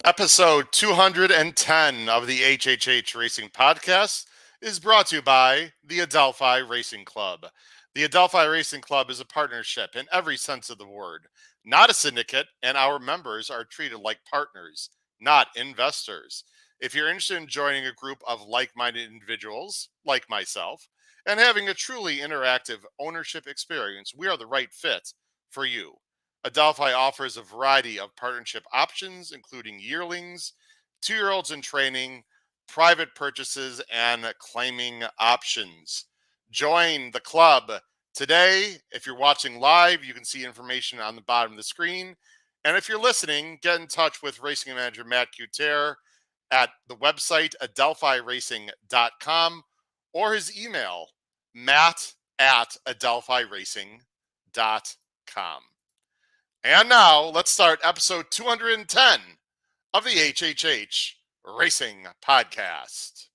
Episode 210 of the HHH Racing Podcast is brought to you by the Adelphi Racing Club. The Adelphi Racing Club is a partnership in every sense of the word, not a syndicate, and our members are treated like partners, not investors. If you're interested in joining a group of like-minded individuals, like myself, and having a truly interactive ownership experience, we are the right fit for you. Adelphi offers a variety of partnership options, including yearlings, 2-year-olds in training, private purchases, and claiming options. Join the club today. If you're watching live, you can see information on the bottom of the screen. And if you're listening, get in touch with Racing Manager Matt Cutere at the website adelphiracing.com or his email, matt@adelphiracing.com. And now, let's start episode 210 of the HHH Racing Podcast.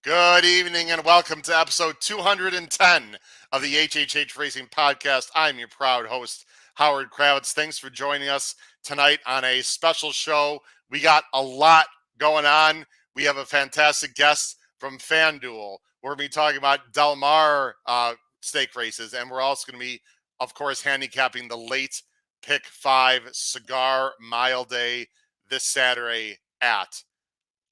Good evening and welcome to episode 210 of the HHH Racing Podcast. I'm your proud host, Howard Kravitz. Thanks for joining us tonight on a special show. We got a lot going on. We have a fantastic guest from FanDuel. We're going to be talking about Del Mar stake races, and we're also going to be, of course, handicapping the late Pick 5 Cigar Mile Day this Saturday at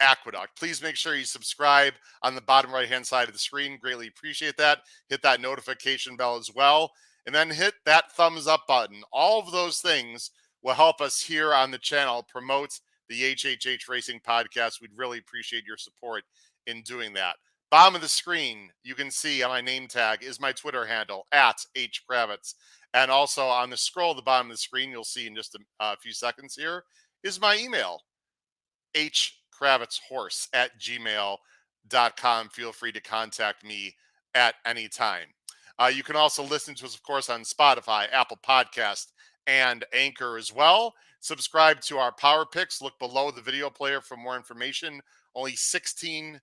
Aqueduct. Please make sure you subscribe on the bottom right-hand side of the screen. Greatly appreciate that. Hit that notification bell as well. And then hit that thumbs up button. All of those things will help us here on the channel promote the HHH Racing Podcast. We'd really appreciate your support in doing that. Bottom of the screen, you can see on my name tag is my Twitter handle, @HKravitz. And also on the scroll at the bottom of the screen, you'll see in just a few seconds here, is my email, hkravitzhorse@gmail.com. Feel free to contact me at any time. You can also listen to us, of course, on Spotify, Apple Podcast, and Anchor as well. Subscribe to our Power Picks. Look below the video player for more information. Only $16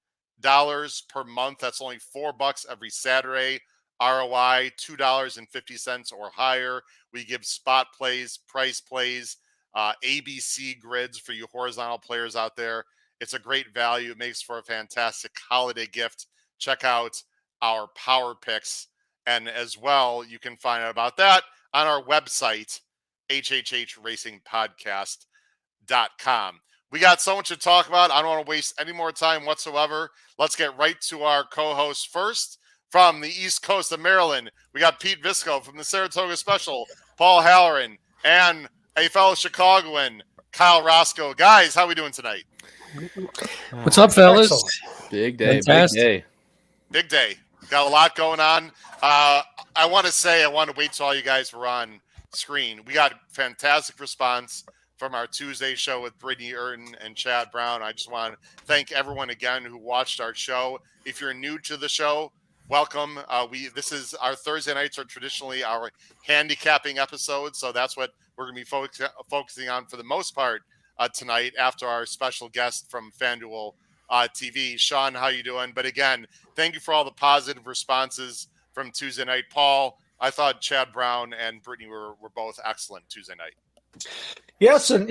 per month. That's only $4 every Saturday. ROI, $2.50 or higher. We give spot plays, price plays, ABC grids for you horizontal players out there. It's a great value. It makes for a fantastic holiday gift. Check out our Power Picks. And as well, you can find out about that on our website, hhhracingpodcast.com. We got so much to talk about. I don't want to waste any more time whatsoever. Let's get right to our co-host first. From the East Coast of Maryland, we got Pete Visco. From the Saratoga Special, Paul Halloran. And a fellow Chicagoan, Kyle Roscoe. Guys, how are we doing tonight? What's up, fellas? Excellent. Big day, Fantastic. big day. Big day. Got a lot going on. I want to wait till all you guys were on screen. We got fantastic response from our Tuesday show with Brittany Urton and Chad Brown. I just want to thank everyone again who watched our show. If you're new to the show, welcome. This is our Thursday nights are traditionally our handicapping episodes, so that's what we're going to be focusing on for the most part tonight after our special guest from FanDuel TV. Sean, how you doing? But again, thank you for all the positive responses from Tuesday night. Paul, I thought Chad Brown and Brittany were both excellent Tuesday night. Yes, and,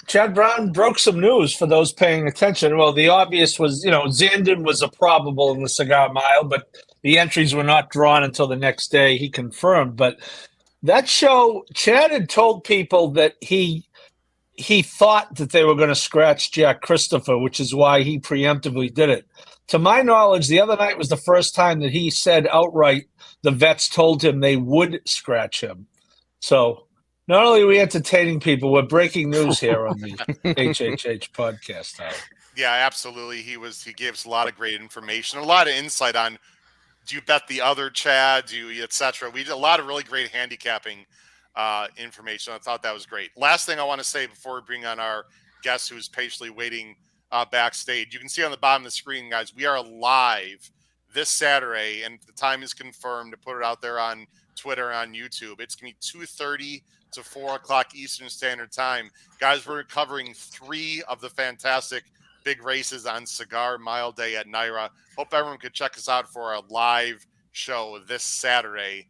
Chad Brown broke some news for those paying attention. Well, the obvious was, Zandon was a probable in the Cigar Mile, but the entries were not drawn until the next day. He confirmed. But that show, Chad had told people that he thought that they were going to scratch Jack Christopher, which is why he preemptively did it. To my knowledge, the other night was the first time that he said outright the vets told him they would scratch him. So not only are we entertaining people, we're breaking news here on the HHH podcast. Yeah, absolutely. He gave us a lot of great information, a lot of insight on, do you bet the other Chad, etc. We did a lot of really great handicapping information. I thought that was great. Last thing I want to say before we bring on our guest who's patiently waiting backstage. You can see on the bottom of the screen, guys, we are live this Saturday, and the time is confirmed to put it out there on Twitter, on YouTube. It's going to be 2:30 to 4 o'clock Eastern Standard Time. Guys, we're covering 3 of the fantastic big races on Cigar Mile Day at Naira. Hope everyone could check us out for a live show this Saturday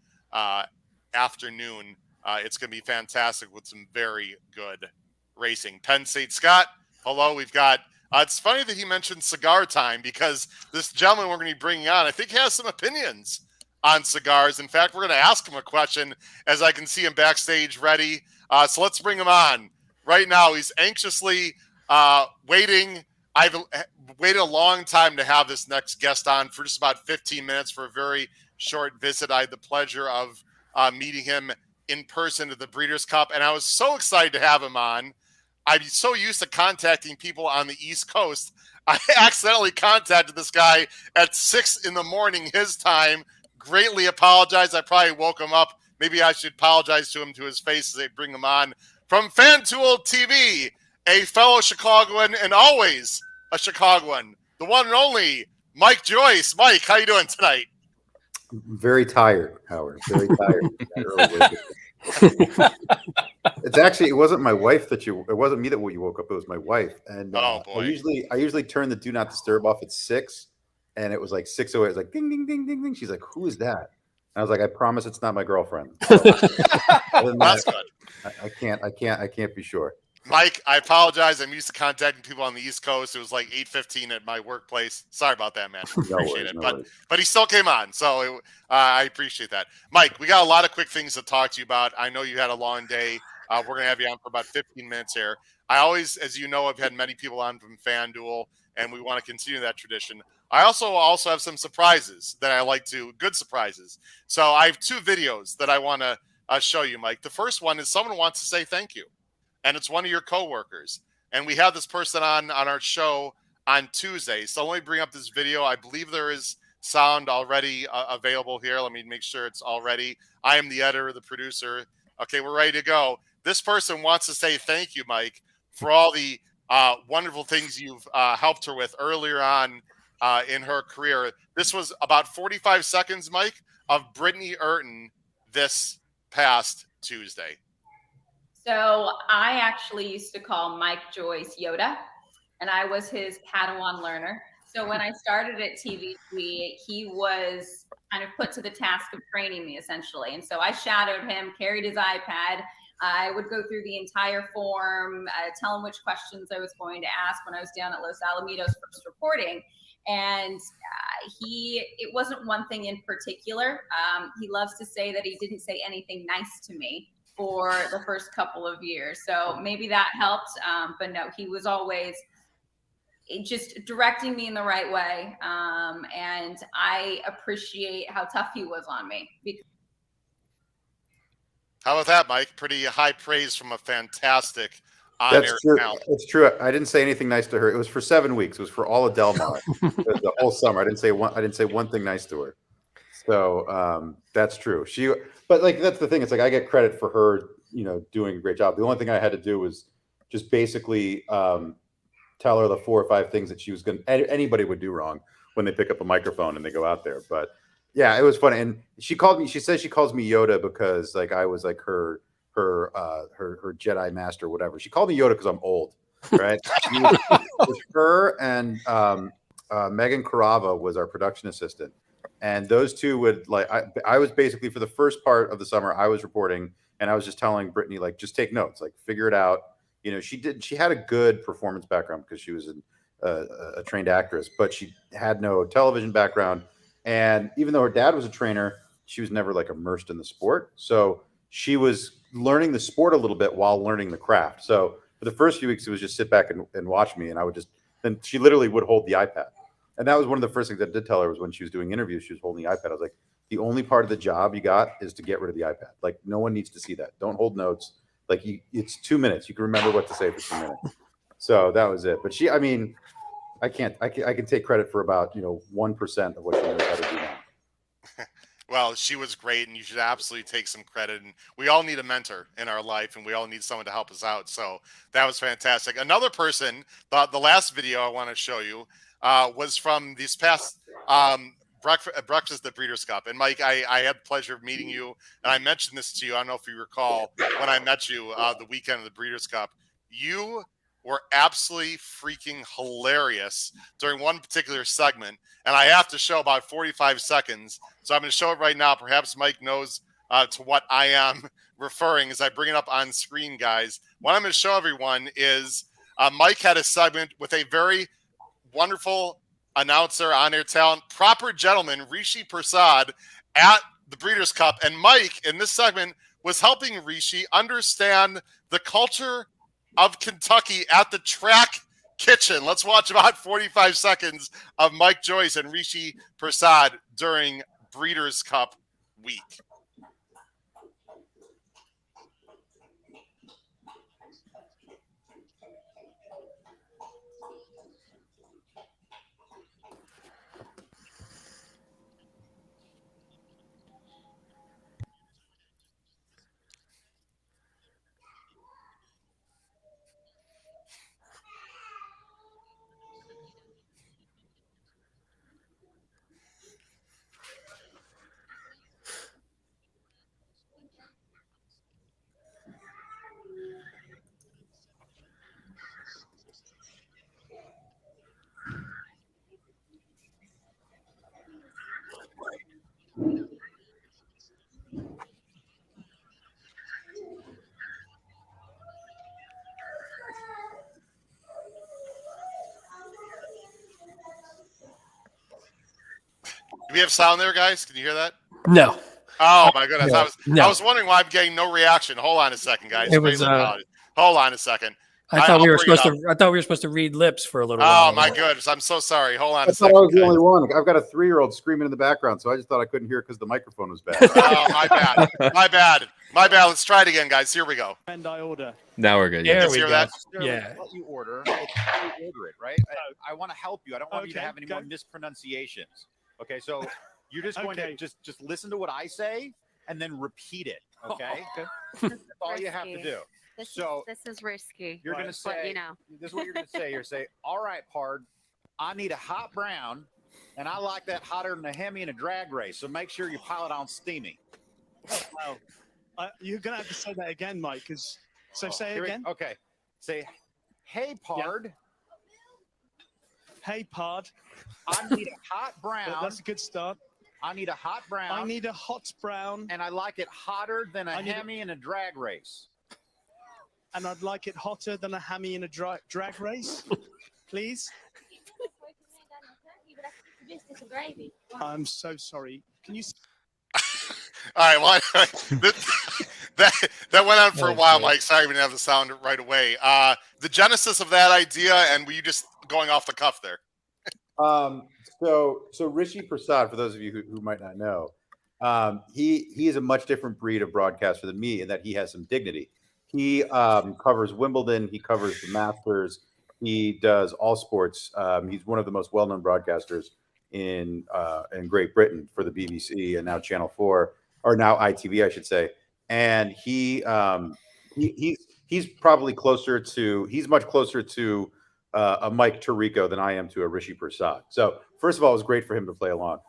afternoon. It's going to be fantastic with some very good racing. Penn State Scott, hello. We've got it's funny that he mentioned cigar time, because this gentleman we're going to be bringing on, I think he has some opinions on cigars. In fact, we're going to ask him a question as I can see him backstage ready. So let's bring him on right now. He's anxiously waiting. I've waited a long time to have this next guest on for just about 15 minutes for a very short visit. I had the pleasure of meeting him in person at the Breeders' Cup, and I was so excited to have him on. I'm so used to contacting people on the East Coast. I accidentally contacted this guy at 6 a.m. his time. Greatly apologize. I probably woke him up. Maybe I should apologize to him to his face as they bring him on. From FanDuel TV, a fellow Chicagoan and always a Chicagoan, the one and only Mike Joyce. Mike, how you doing tonight? Very tired, Howard. Very tired. It's actually, it wasn't my wife it wasn't me that you woke up. It was my wife. And oh boy. I usually turn the do not disturb off at 6, and it was like 6:08. It was like ding, ding, ding, ding, ding. She's like, who is that? And I was like, I promise it's not my girlfriend. So, That's good. I can't be sure. Mike, I apologize. I'm used to contacting people on the East Coast. It was like 8:15 at my workplace. Sorry about that, man. Appreciate it. But he still came on, so I appreciate that. Mike, we got a lot of quick things to talk to you about. I know you had a long day. We're going to have you on for about 15 minutes here. I always, as you know, I've had many people on from FanDuel, and we want to continue that tradition. I also have some surprises that I like to, good surprises. So I have 2 videos that I want to show you, Mike. The first one is someone wants to say thank you, and it's one of your coworkers. And we have this person on our show on Tuesday. So let me bring up this video. I believe there is sound already available here. Let me make sure it's all ready. I am the editor, the producer. Okay, we're ready to go. This person wants to say thank you, Mike, for all the wonderful things you've helped her with earlier on in her career. This was about 45 seconds, Mike, of Brittany Urton this past Tuesday. So I actually used to call Mike Joyce Yoda, and I was his Padawan learner. So when I started at TV, he was kind of put to the task of training me, essentially. And so I shadowed him, carried his iPad. I would go through the entire form, tell him which questions I was going to ask when I was down at Los Alamitos first reporting. And it wasn't one thing in particular. He loves to say that he didn't say anything nice to me for the first couple of years. So maybe that helped. But no, he was always just directing me in the right way. And I appreciate how tough he was on me. How about that, Mike? Pretty high praise from a fantastic That's true. It's true. I didn't say anything nice to her. It was for 7 weeks. It was for all of Del Mar, the whole summer. I didn't say one thing nice to her. So that's true. But like that's the thing. It's like I get credit for her, doing a great job. The only thing I had to do was just basically tell her the 4 or 5 things that she was anybody would do wrong when they pick up a microphone and they go out there. But yeah, it was funny. And she says she calls me Yoda because like I was like her Jedi master, whatever. She called me Yoda because I'm old, right? It was her and Megan Carava was our production assistant, and those two would like. I was basically for the first part of the summer I was reporting, and I was just telling Brittany like just take notes, like figure it out. She had a good performance background because she was a trained actress, but she had no television background, and even though her dad was a trainer, she was never like immersed in the sport, so she was learning the sport a little bit while learning the craft. So for the first few weeks, it was just sit back and watch me. And I would then she literally would hold the iPad. And that was one of the first things I did tell her was when she was doing interviews, she was holding the iPad. I was like, the only part of the job you got is to get rid of the iPad. Like no one needs to see that. Don't hold notes. Like it's 2 minutes. You can remember what to say for 2 minutes. So that was it. But I can take credit for about, 1% of what she knows how to do now. Well, she was great, and you should absolutely take some credit. And we all need a mentor in our life, and we all need someone to help us out. So that was fantastic. Another person, the last video I want to show you was from this past breakfast at Breeders' Cup. And Mike, I had the pleasure of meeting you, and I mentioned this to you. I don't know if you recall when I met you the weekend of the Breeders' Cup. You were absolutely freaking hilarious during one particular segment, and I have to show about 45 seconds. So I'm going to show it right now. Perhaps Mike knows to what I am referring as I bring it up on screen, guys. What I'm going to show everyone is Mike had a segment with a very wonderful announcer, on-air talent, proper gentleman, Rishi Prasad, at the Breeders' Cup. And Mike, in this segment, was helping Rishi understand the culture of Kentucky at the track kitchen. Let's watch about 45 seconds of Mike Joyce and Rishi Prasad during Breeders' Cup week. Do we have sound there, guys? Can you hear that? No. Oh my goodness! No. I was wondering why I'm getting no reaction. Hold on a second, guys. It was, hold on a second. I thought we were supposed to read lips for a little while. Oh my goodness! I'm so sorry. Hold on I a second. thought I was the guys. only one. I've got a 3-year-old screaming in the background, so I just thought I couldn't hear because the microphone was bad. Oh, my bad. My bad. My bad. Let's try it again, guys. Here we go. And I order. Now we're good. There Let's we hear go. that. Yeah. What you order, it's how you order it, right? I want to help you. I don't want you to Okay, have any go. more mispronunciations. Okay, so you're just going to just listen to what I say and then repeat it. Okay, that's all you have to do. This is risky. You're going to say, this is what you're going to say. You're say, all right, Pard, I need a hot brown, and I like that hotter than a Hemi in a drag race. So make sure you pile it on steamy. Wow. You're going to have to say that again, Mike. So say it again. Okay. Say, hey, Pard. Hey, Pard. I need a hot brown. That's a good start. I need a hot brown. I need a hot brown. And I like it hotter than a Hemi in a drag race. And I'd like it hotter than a Hemi in a drag race. Please. I'm so sorry. Can you... All right. Well, that went on for a while, Mike. Sorry we didn't have the sound right away. The genesis of that idea, and were you just going off the cuff there? So Rishi Prasad, for those of you who might not know, he is a much different breed of broadcaster than me in that he has some dignity. He covers Wimbledon, he covers the Masters, he does all sports. He's one of the most well-known broadcasters in Great Britain for the BBC and now Channel 4, or now ITV, I should say. And he's probably he's much closer to a Mike Tirico than I am to a Rishi Prasad. So first of all, it was great for him to play along.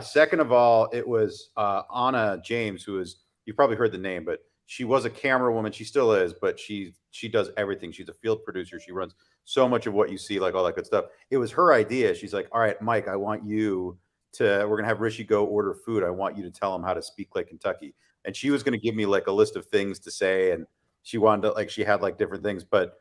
Second of all, it was Anna James, who is, you've probably heard the name, but she was a camera woman. She still is, but she does everything. She's a field producer. She runs so much of what you see, like all that good stuff. It was her idea. She's like, all right, Mike, I want you we're going to have Rishi go order food. I want you to tell him how to speak like Kentucky. And she was going to give me like a list of things to say. And she wanted to, she had like different things, but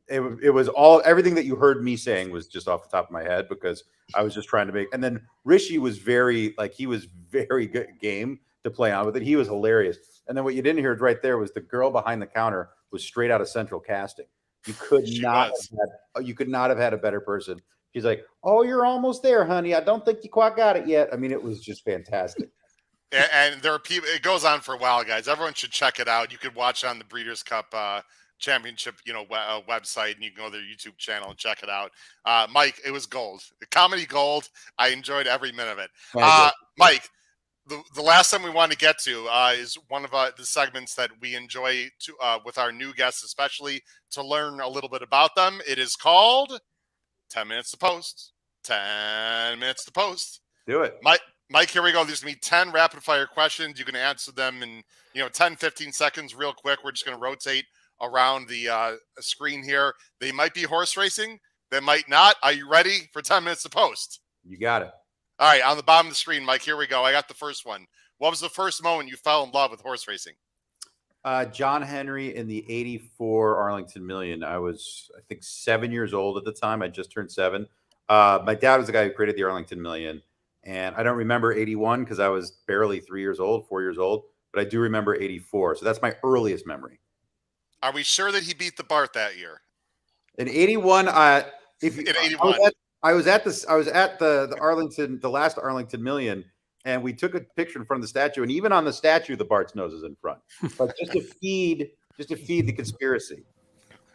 it was everything that you heard me saying was just off the top of my head because I was just trying to make, and then Rishi was very good game to play on with it. He was hilarious. And then what you didn't hear right there was the girl behind the counter was straight out of Central Casting. You could not have had a better person. She's like, "Oh, you're almost there, honey. I don't think you quite got it yet." I mean, it was just fantastic. And there are people. It goes on for a while, guys. Everyone should check it out. You could watch on the Breeders' Cup Championship, website, and you can go to their YouTube channel and check it out. Mike, it was gold. Comedy gold. I enjoyed every minute of it. Mike, the last thing we want to get to is one of the segments that we enjoy with our new guests, especially to learn a little bit about them. It is called 10 Minutes to Post. 10 Minutes to Post. Do it. Mike, here we go. There's going to be 10 rapid fire questions. You can answer them in 10, 15 seconds real quick. We're just going to rotate around the screen here. They might be horse racing. They might not. Are you ready for 10 minutes to post? You got it. All right, on the bottom of the screen, Mike, here we go. I got the first one. What was the first moment you fell in love with horse racing? John Henry in the 84 Arlington Million. I was, I think, 7 years old at the time. I just turned 7. My dad was the guy who created the Arlington Million. And I don't remember 81 because I was barely 4 years old, but I do remember 84. So that's my earliest memory. Are we sure that he beat the Bart that year? In 81, in 81. I was at the Arlington, the last Arlington Million, and we took a picture in front of the statue, and even on the statue, the Bart's nose is in front, but just to feed the conspiracy.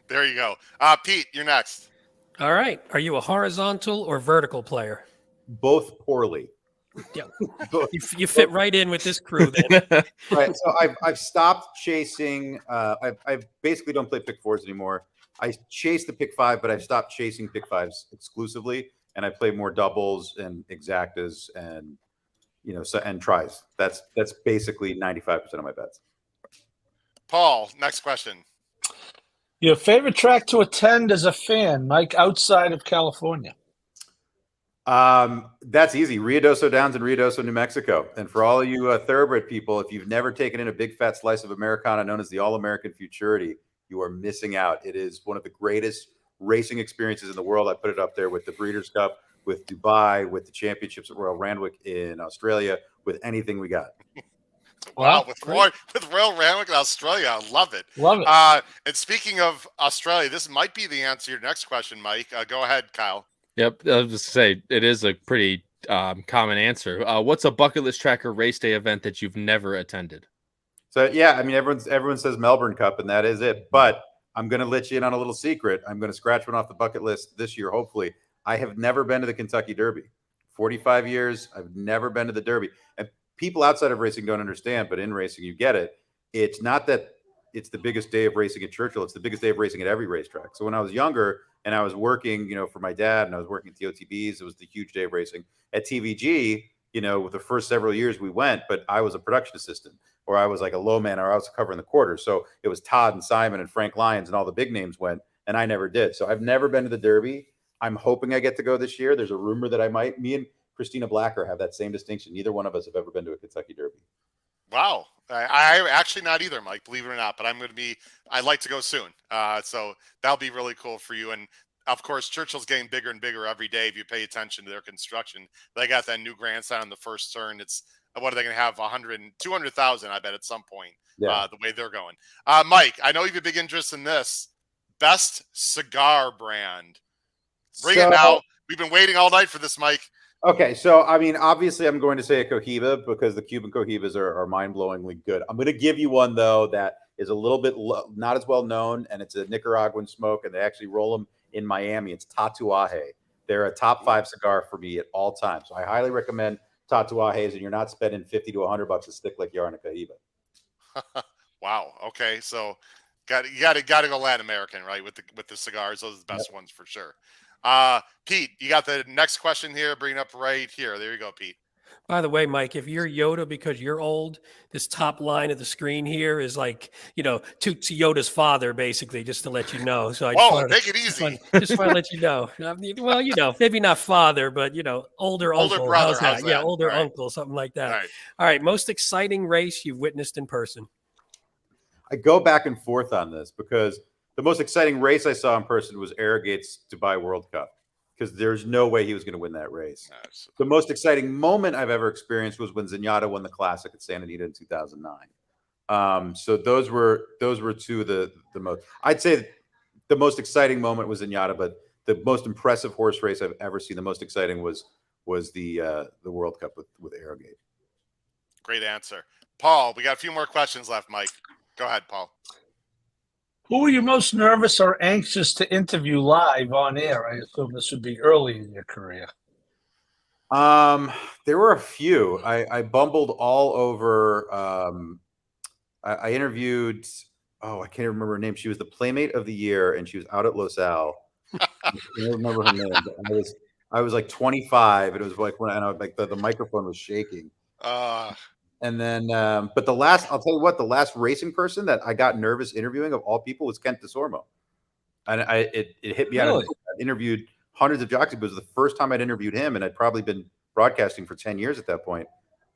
There you go. Pete, you're next. All right. Are you a horizontal or vertical player? Both poorly. Yeah, you fit right in with this crew then. Right. So I've stopped chasing. I basically don't play pick fours anymore. I chase the pick five, but I've stopped chasing pick fives exclusively, and I play more doubles and exactas and and tries. That's basically 95% of my bets. Paul, next question. Your favorite track to attend as a fan, Mike, outside of California? That's easy. Ruidoso Downs in Ruidoso, New Mexico. And for all of you thoroughbred people, if you've never taken in a big fat slice of Americana known as the All-American Futurity, you are missing out. It is one of the greatest racing experiences in the world. I put it up there with the Breeders' Cup, with Dubai, with the championships at Royal Randwick in Australia, with anything we got. Wow, with Royal Randwick in Australia, I love it. Love it. And speaking of Australia, this might be the answer to your next question, Mike. Go ahead, Kyle. Yep, I was just say it is a pretty common answer. What's a bucket list track or race day event that you've never attended? So yeah, I mean everyone says Melbourne Cup, and that is it. But I'm going to let you in on a little secret. I'm going to scratch one off the bucket list this year, hopefully. I have never been to the Kentucky Derby. 45 years, I've never been to the Derby. And people outside of racing don't understand, but in racing, you get it. It's not that it's the biggest day of racing at Churchill. It's the biggest day of racing at every racetrack. So when I was younger and I was working, for my dad, and I was working at the OTBs, it was the huge day of racing. At TVG, with the first several years we went, but I was a production assistant, or I was like a low man, or I was covering the quarters. So it was Todd and Simon and Frank Lyons and all the big names went, and I never did. So I've never been to the Derby. I'm hoping I get to go this year. There's a rumor that I might. Me and Christina Blacker have that same distinction. Neither one of us have ever been to a Kentucky Derby. Wow. I actually not either, Mike, believe it or not, but I'd like to go soon. So that'll be really cool for you. And of course, Churchill's getting bigger and bigger every day. If you pay attention to their construction, they got that new grandstand on the first turn. It's, what are they going to have? 200,000, I bet, at some point, the way they're going. Mike, I know you have a big interest in this. Best cigar brand. Bring it now. We've been waiting all night for this, Mike. Okay, so I mean, obviously, I'm going to say a Cohiba because the Cuban Cohibas are mind-blowingly good. I'm going to give you one though that is a little bit not as well known, and it's a Nicaraguan smoke, and they actually roll them in Miami. It's Tatuaje. They're a top 5 cigar for me at all times. So I highly recommend Tatuajes, and you're not spending $50 to $100 a stick like you are in a Cohiba. Wow. Okay, so you got to go Latin American, right? With the cigars, those are the best ones for sure. Pete, you got the next question here. Bring it up right here. There you go, Pete. By the way, Mike, if you're Yoda because you're old, this top line of the screen here is like, to Yoda's father, basically, just to let you know. So take it easy. Just want to let you know. Well, maybe not father, but older uncle. Brother. How's that? Yeah, older right. uncle, something like that. All right. Most exciting race you've witnessed in person? I go back and forth on this because the most exciting race I saw in person was Arrogate's Dubai World Cup, because there's no way he was going to win that race. The most exciting moment I've ever experienced was when Zenyatta won the Classic at Santa Anita in 2009. So those were two of the most. I'd say the most exciting moment was Zenyatta, but the most impressive horse race I've ever seen, the most exciting was the World Cup with Arrogate. Great answer, Paul. We got a few more questions left, Mike. Go ahead, Paul. Who are you most nervous or anxious to interview live on air? I assume this would be early in your career. There were a few. I bumbled all over. I interviewed. I can't remember her name. She was the Playmate of the Year, and she was out at Los Al. I can't remember her name. I was like 25, and it was like when I like the microphone was shaking. And then, but I'll tell you what, the last racing person that I got nervous interviewing of all people was Kent DeSormo. And it hit me out of Really? I interviewed hundreds of jockeys, but it was the first time I'd interviewed him, and I'd probably been broadcasting for 10 years at that point.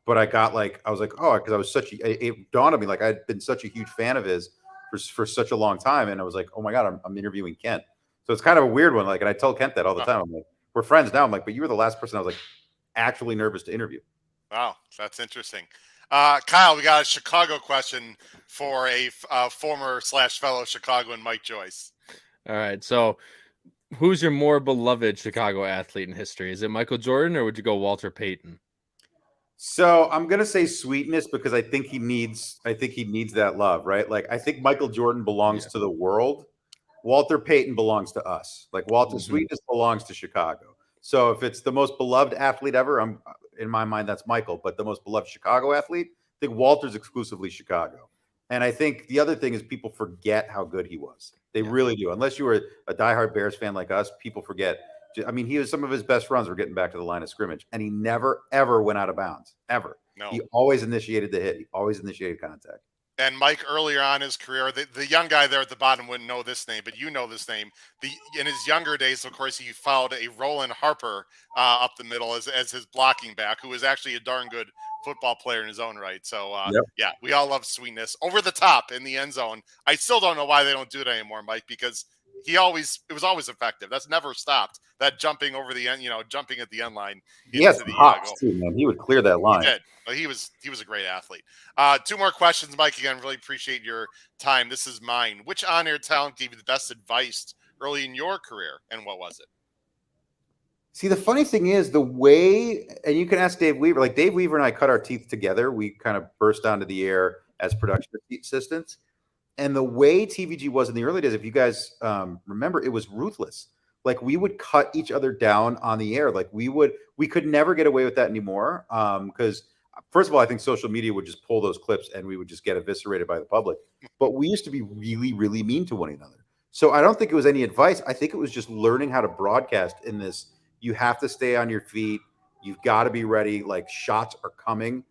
But I was like, oh, because I was it dawned on me, like I'd been such a huge fan of his for such a long time. And I was like, oh my God, I'm interviewing Kent. So it's kind of a weird one. Like, and I tell Kent that all the time. I'm like, we're friends now. I'm like, but you were the last person I was like actually nervous to interview. Wow, that's interesting. Kyle, we got a Chicago question for a former / fellow Chicagoan, Mike Joyce. All right. So who's your more beloved Chicago athlete in history? Is it Michael Jordan, or would you go Walter Payton? So I'm gonna say Sweetness because I think he needs that love, right? Like I think Michael Jordan belongs to the world. Walter Payton belongs to us. Like Walter Sweetness belongs to Chicago. So if it's the most beloved athlete ever, in my mind that's Michael. But the most beloved Chicago athlete, I think Walter's exclusively Chicago. And I think the other thing is people forget how good he was. They really do. Unless you were a diehard Bears fan like us, people forget. I mean, some of his best runs were getting back to the line of scrimmage, and he never, ever went out of bounds, ever. No. He always initiated the hit. He always initiated contact. And Mike, earlier on in his career, the young guy there at the bottom wouldn't know this name, but you know this name. In his younger days, of course, he followed a Roland Harper up the middle as his blocking back, who was actually a darn good football player in his own right. So, yeah, we all love Sweetness. Over the top in the end zone. I still don't know why they don't do it anymore, Mike, because it was always effective. That's never stopped. That jumping over the end, jumping at the end line. He has the hops too, man. He would clear that line. He did. But he was a great athlete. Two more questions, Mike. Again, really appreciate your time. This is mine. Which on-air talent gave you the best advice early in your career, and what was it? See, the funny thing is the way, and you can ask Dave Weaver. Like Dave Weaver and I cut our teeth together. We kind of burst onto the air as production assistants. And the way TVG was in the early days, if you guys remember, it was ruthless. Like we would cut each other down on the air. Like we could never get away with that anymore. Because first of all, I think social media would just pull those clips and we would just get eviscerated by the public. But we used to be really, really mean to one another. So I don't think it was any advice. I think it was just learning how to broadcast in this. You have to stay on your feet. You've got to be ready. Like shots are coming.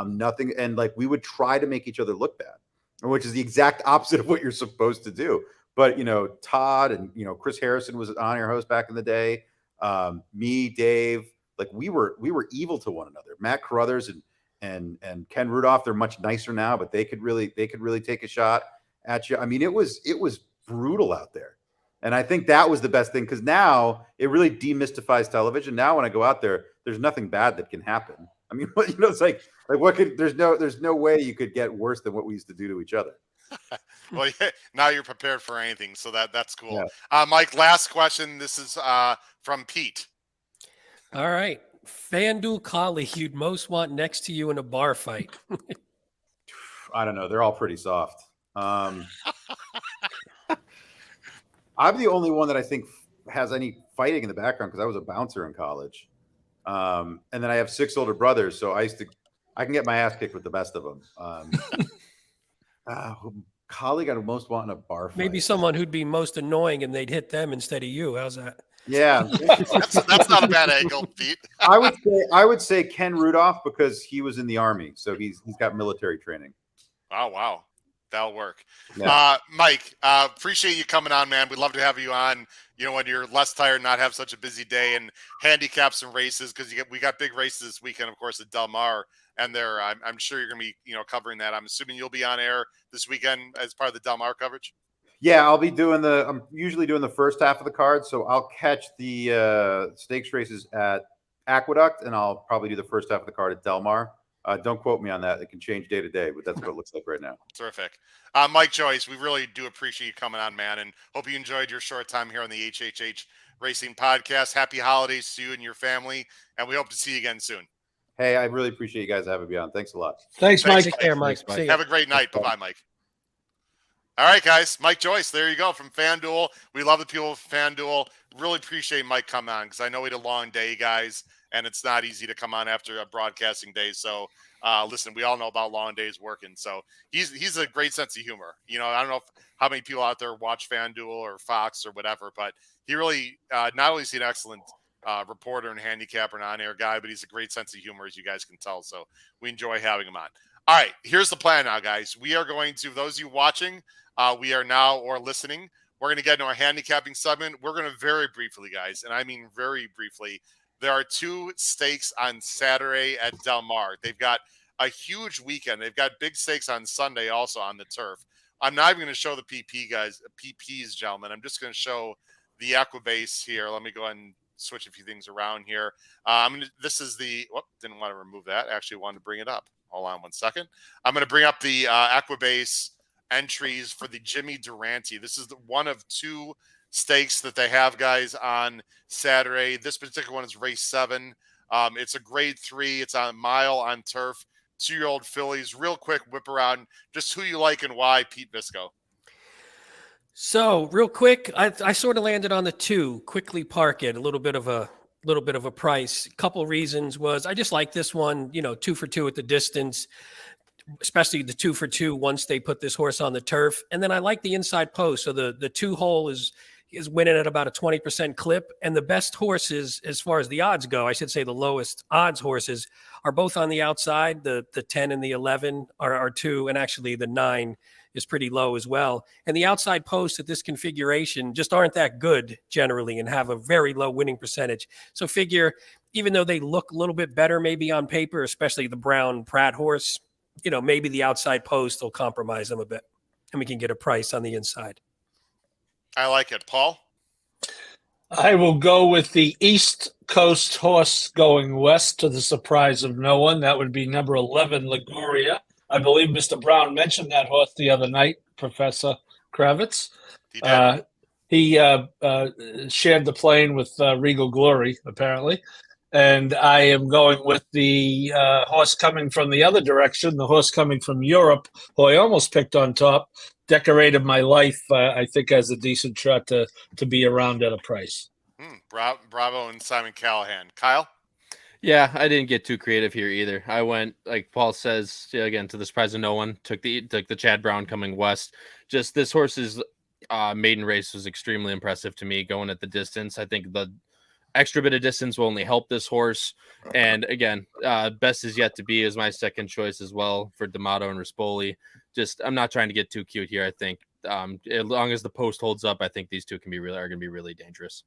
Nothing. And like we would try to make each other look bad, which is the exact opposite of what you're supposed to do. But, Todd and, Chris Harrison was an on-air host back in the day. Me, Dave, like we were evil to one another. Matt Carruthers and Ken Rudolph, they're much nicer now, but they could really take a shot at you. I mean, it was brutal out there. And I think that was the best thing because now it really demystifies television. Now when I go out there, there's nothing bad that can happen. I mean, it's like what could there's no way you could get worse than what we used to do to each other. Well, yeah, now you're prepared for anything, so that's cool. Yeah. Mike, last question. This is from Pete. All right. FanDuel colleague you'd most want next to you in a bar fight. I don't know. They're all pretty soft. I'm the only one that I think has any fighting in the background because I was a bouncer in college. And then I have 6 older brothers, so I can get my ass kicked with the best of them. Colleague I'd most want in a bar fight. Maybe someone who'd be most annoying and they'd hit them instead of you. How's that? Yeah. that's not a bad angle, Pete. I would say Ken Rudolph because he was in the Army, so he's got military training. Oh, wow. That'll work. Yeah. Mike, appreciate you coming on, man. We'd love to have you on, when you're less tired, not have such a busy day, and handicap some races because we got big races this weekend, of course, at Del Mar. And I'm sure you're going to be, covering that. I'm assuming you'll be on air this weekend as part of the Del Mar coverage. Yeah, I'm usually doing the first half of the card. So I'll catch the stakes races at Aqueduct and I'll probably do the first half of the card at Del Mar. Don't quote me on that. It can change day to day, but that's what it looks like right now. Terrific. Mike Joyce, we really do appreciate you coming on, man. And hope you enjoyed your short time here on the HHH Racing Podcast. Happy holidays to you and your family. And we hope to see you again soon. Hey, I really appreciate you guys having me on. Thanks a lot. Thanks, Mike. Take care, Mike. See ya. Have a great night. Bye-bye, Mike. All right, guys. Mike Joyce, there you go from FanDuel. We love the people of FanDuel. Really appreciate Mike coming on because I know he had a long day, guys, and it's not easy to come on after a broadcasting day. So, listen, we all know about long days working. So he's a great sense of humor. I don't know how many people out there watch FanDuel or Fox or whatever, but he really not only is he an excellent reporter and handicapper and on-air guy, but he's a great sense of humor, as you guys can tell. So we enjoy having him on. All right, here's the plan now, guys. We are going to, those of you watching, we are now, or listening, we're going to get into our handicapping segment. We're going to very briefly, guys, and I mean very briefly, there are 2 stakes on Saturday at Del Mar. They've got a huge weekend. They've got big stakes on Sunday also on the turf. I'm not even going to show the PPs, gentlemen. I'm just going to show the Equibase here. Let me go ahead and switch a few things around here. This is the, didn't want to remove that. Actually wanted to bring it up. Hold on one second. I'm going to bring up the Equibase entries for the Jimmy Durante. This is one of 2 stakes that they have, guys, on Saturday. This particular one is race 7. It's a grade 3. It's on a mile on turf. 2-year-old fillies. Real quick whip around just who you like and why, Pete Visco. So real quick, I sort of landed on the 2. Quickly Park It, a little bit of a price. Couple reasons was I just like this one, 2 for 2 at the distance, especially the 2 for 2 once they put this horse on the turf. And then I like the inside post. So the 2 hole is winning at about a 20% clip. And the best horses, as far as the odds go, I should say the lowest odds horses are both on the outside. The 10 and the 11 are 2, and actually the 9 is pretty low as well. And the outside posts at this configuration just aren't that good generally and have a very low winning percentage. So figure, even though they look a little bit better maybe on paper, especially the Brown Pratt horse, maybe the outside post will compromise them a bit and we can get a price on the inside. I like it. Paul? I will go with the East Coast horse going west to the surprise of no one. That would be number 11, Liguria. I believe Mr. Brown mentioned that horse the other night, Professor Kravitz. He did. He shared the plane with Regal Glory, apparently. And I am going with the horse coming from the other direction, the horse coming from Europe, who I almost picked on top. Decorated My Life, I think, has a decent shot to be around at a price. Bravo and Simon Callahan. Kyle? Yeah, I didn't get too creative here either. I went, like Paul says, again, to the surprise of no one, took the Chad Brown coming west. Just this horse's maiden race was extremely impressive to me going at the distance. I think the extra bit of distance will only help this horse. And again, Best Is Yet to Be is my second choice as well for D'Amato and Rispoli. Just, I'm not trying to get too cute here. I think as long as the post holds up, I think these 2 are going to be really dangerous.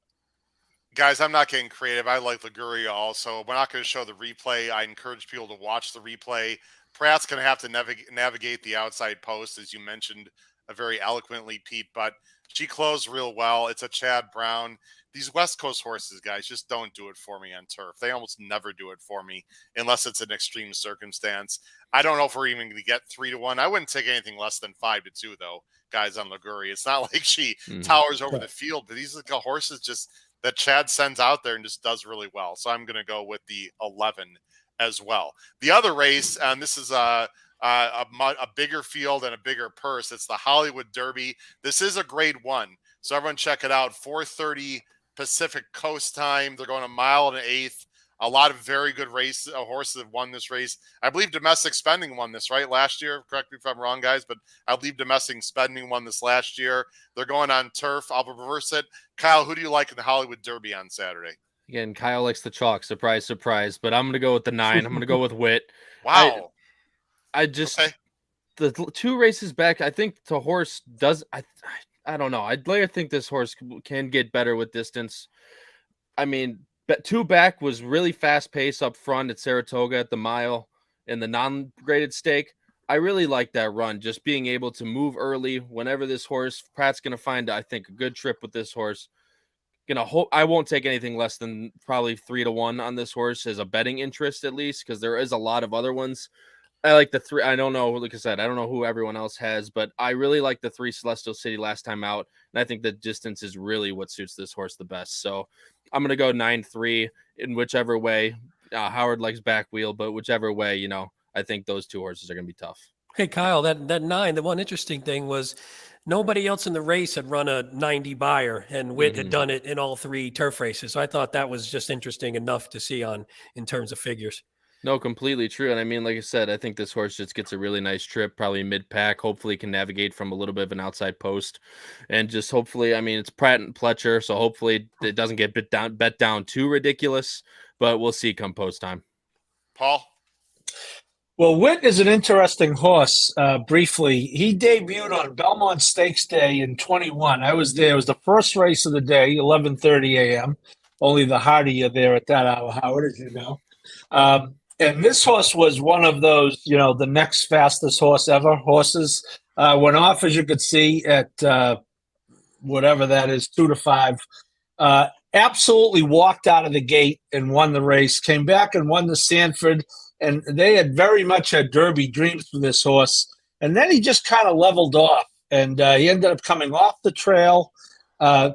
Guys, I'm not getting creative. I like Liguria also. We're not going to show the replay. I encourage people to watch the replay. Pratt's going to have to navigate the outside post, as you mentioned very eloquently, Pete, but she closed real well. It's a Chad Brown. These West Coast horses, guys, just don't do it for me on turf. They almost never do it for me unless it's an extreme circumstance. I don't know if we're even going to get 3-1. I wouldn't take anything less than 5-2, though, guys, on Liguria. It's not like she towers over the field, but these are the horses just that Chad sends out there and just does really well. So I'm going to go with the 11 as well. The other race, and this is a bigger field and a bigger purse. It's the Hollywood Derby. This is a grade 1. So everyone check it out. 4:30 Pacific Coast time. They're going a mile and an eighth. A lot of very good horses have won this race. I believe Domestic Spending won this, right, last year. Correct me if I'm wrong, guys, but I believe Domestic Spending won this last year. They're going on turf. I'll reverse it. Kyle, who do you like in the Hollywood Derby on Saturday? Again, Kyle likes the chalk. Surprise, surprise. But I'm going to go with the 9. I'm going to go with Wit. Wow. I just the 2 races back, I think the horse does. I don't know. I'd like to think this horse can get better with distance. I mean, 2 back was really fast pace up front at Saratoga at the mile in the non-graded stake. I really like that run, just being able to move early whenever this horse. Pratt's going to find, I think, a good trip with this horse. I won't take anything less than probably 3-1 on this horse as a betting interest, at least, because there is a lot of other ones. I like the 3. I don't know, like I said, I don't know who everyone else has, but I really like the 3 Celestial City last time out. And I think the distance is really what suits this horse the best. So I'm going to go 9-3 in whichever way. Howard likes back wheel, but whichever way, I think those 2 horses are going to be tough. Hey, Kyle, that 9, the one interesting thing was nobody else in the race had run a 90 buyer, and Witt had done it in all 3 turf races. So I thought that was just interesting enough to see in terms of figures. No, completely true. And I mean, like I said, I think this horse just gets a really nice trip, probably mid-pack. Hopefully can navigate from a little bit of an outside post. And just hopefully, I mean, it's Pratt and Pletcher, so hopefully it doesn't get bet down too ridiculous, but we'll see come post time. Paul? Well, Wit is an interesting horse. Briefly, he debuted on Belmont Stakes Day in 21. I was there. It was the first race of the day, 11:30 a.m. Only the hardy are there at that hour, Howard, as you know. And this horse was one of those, the next fastest horse ever horses. Went off, as you could see, at whatever that is, 2 to 5. Absolutely walked out of the gate and won the race. Came back and won the Sanford. And they had very much had Derby dreams for this horse. And then he just kind of leveled off. And he ended up coming off the trail. Todd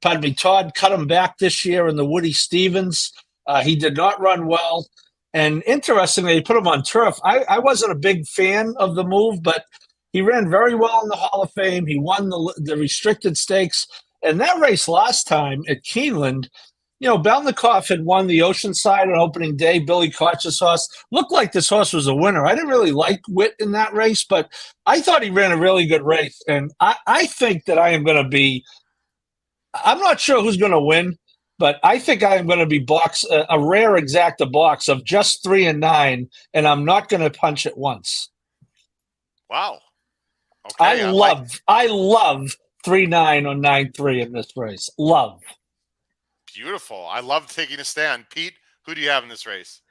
cut him back this year in the Woody Stevens. He did not run well. And interestingly, he put him on turf. I wasn't a big fan of the move, but he ran very well in the Hall of Fame. He won the restricted stakes. And that race last time at Keeneland, Belnikoff had won the Oceanside on opening day. Billy Koch's horse looked like this horse was a winner. I didn't really like Wit in that race, but I thought he ran a really good race. And I think that I am going to be – I'm not sure who's going to win, but I think I am going to be a rare exacta box of just 3 and 9, and I'm not going to punch it once. Wow. Okay. I love 3-9 or 9-3 in this race. Love. Beautiful. I love taking a stand. Pete, who do you have in this race?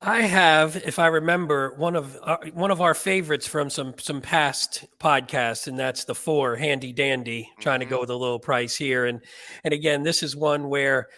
I have, if I remember, one of our favorites from some past podcasts, and that's the 4 Handy Dandy. Trying to go with a little price here, and again, this is one where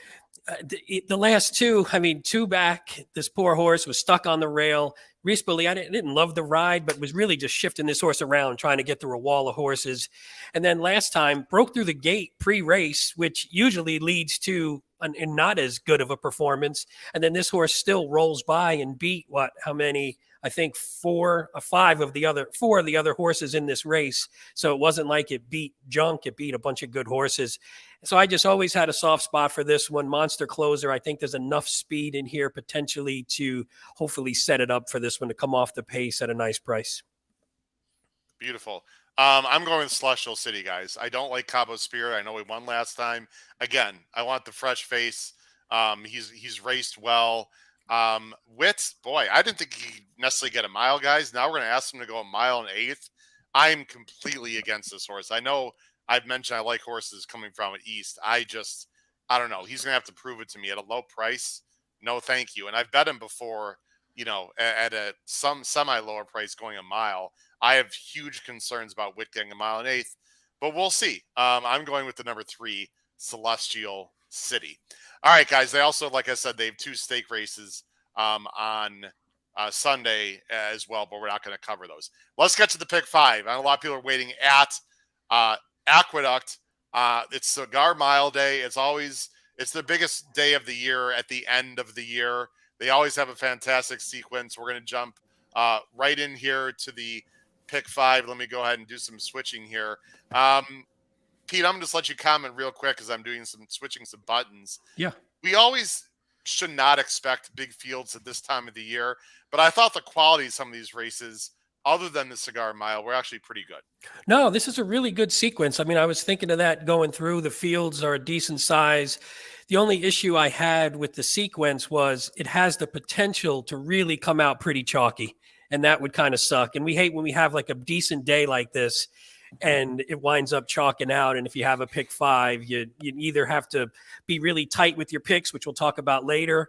the last 2, 2 back, this poor horse was stuck on the rail. Reese Bully, I didn't love the ride, but was really just shifting this horse around, trying to get through a wall of horses. And then last time broke through the gate pre-race, which usually leads to not as good of a performance. And then this horse still rolls by and beat how many? I think 4 or 5 of the other horses in this race. So it wasn't like it beat junk. It beat a bunch of good horses. So I just always had a soft spot for this one. Monster Closer. I think there's enough speed in here potentially to hopefully set it up for this one to come off the pace at a nice price. Beautiful. I'm going with Celestial City, guys. I don't like Cabo Spirit. I know he won last time. Again, I want the fresh face. He's raced well. Wit, boy, I didn't think he'd necessarily get a mile, guys. Now we're going to ask him to go a mile and 1/8. I'm completely against this horse. I know I've mentioned I like horses coming from East. I don't know. He's going to have to prove it to me at a low price. No, thank you. And I've bet him before, at some semi-lower price going a mile. I have huge concerns about Wit getting a mile and 1/8, but we'll see. I'm going with the number 3, Celestial City. All right, guys. They also, like I said, they have 2 stake races on Sunday as well, but we're not going to cover those. Let's get to the pick 5. I know a lot of people are waiting at Aqueduct. It's Cigar Mile Day. It's the biggest day of the year at the end of the year. They always have a fantastic sequence. We're going to jump right in here to the pick 5. Let me go ahead and do some switching here. Pete, I'm going to just let you comment real quick because I'm doing switching some buttons. Yeah. We always should not expect big fields at this time of the year, but I thought the quality of some of these races, other than the Cigar Mile, were actually pretty good. No, this is a really good sequence. I was thinking of that going through. The fields are a decent size. The only issue I had with the sequence was it has the potential to really come out pretty chalky, and that would kind of suck. And we hate when we have like a decent day like this and it winds up chalking out. And if you have a pick 5, you either have to be really tight with your picks, which we'll talk about later,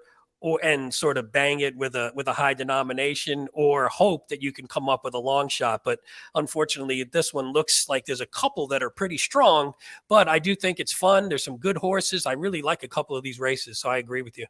and sort of bang it with a high denomination, or hope that you can come up with a long shot. But unfortunately, this one looks like there's a couple that are pretty strong, but I do think it's fun. There's some good horses. I really like a couple of these races, so I agree with you.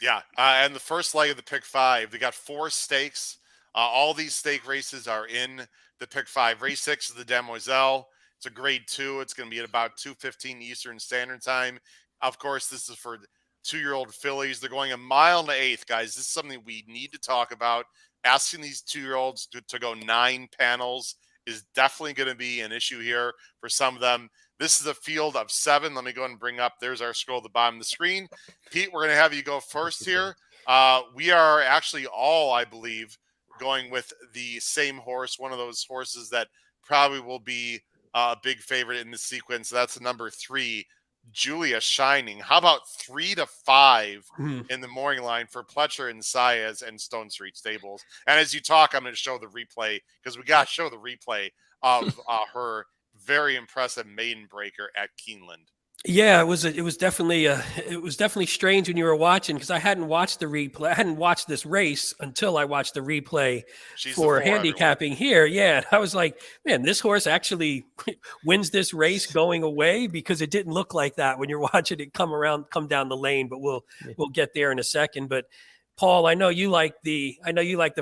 Yeah, and the first leg of the pick 5, they got 4 stakes. All these stake races are in the pick 5. Race 6 is the Demoiselle. It's a grade 2. It's going to be at about 2:15 Eastern Standard Time. Of course, this is for 2-year-old fillies. They're going a mile and 1/8, guys. This is something we need to talk about. Asking these 2-year-olds to go 9 panels is definitely going to be an issue here for some of them. This is a field of 7. Let me go ahead and bring up. There's our scroll at the bottom of the screen. Pete, we're going to have you go first here. We are actually all, I believe, going with the same horse, one of those horses that probably will be a big favorite in the sequence. That's number 3, Julia Shining. How about 3 to 5 in the morning line for Pletcher and Saez and Stone Street Stables? And as you talk, I'm going to show the replay because we got to show the replay of her very impressive maiden breaker at Keeneland. Yeah, it was definitely strange when you were watching, because I hadn't watched the replay. I hadn't watched this race until I watched the replay for handicapping here. Yeah, and I was like, man, this horse actually wins this race going away, because it didn't look like that when you're watching it come down the lane. But we'll get there in a second. But Paul, I know you like the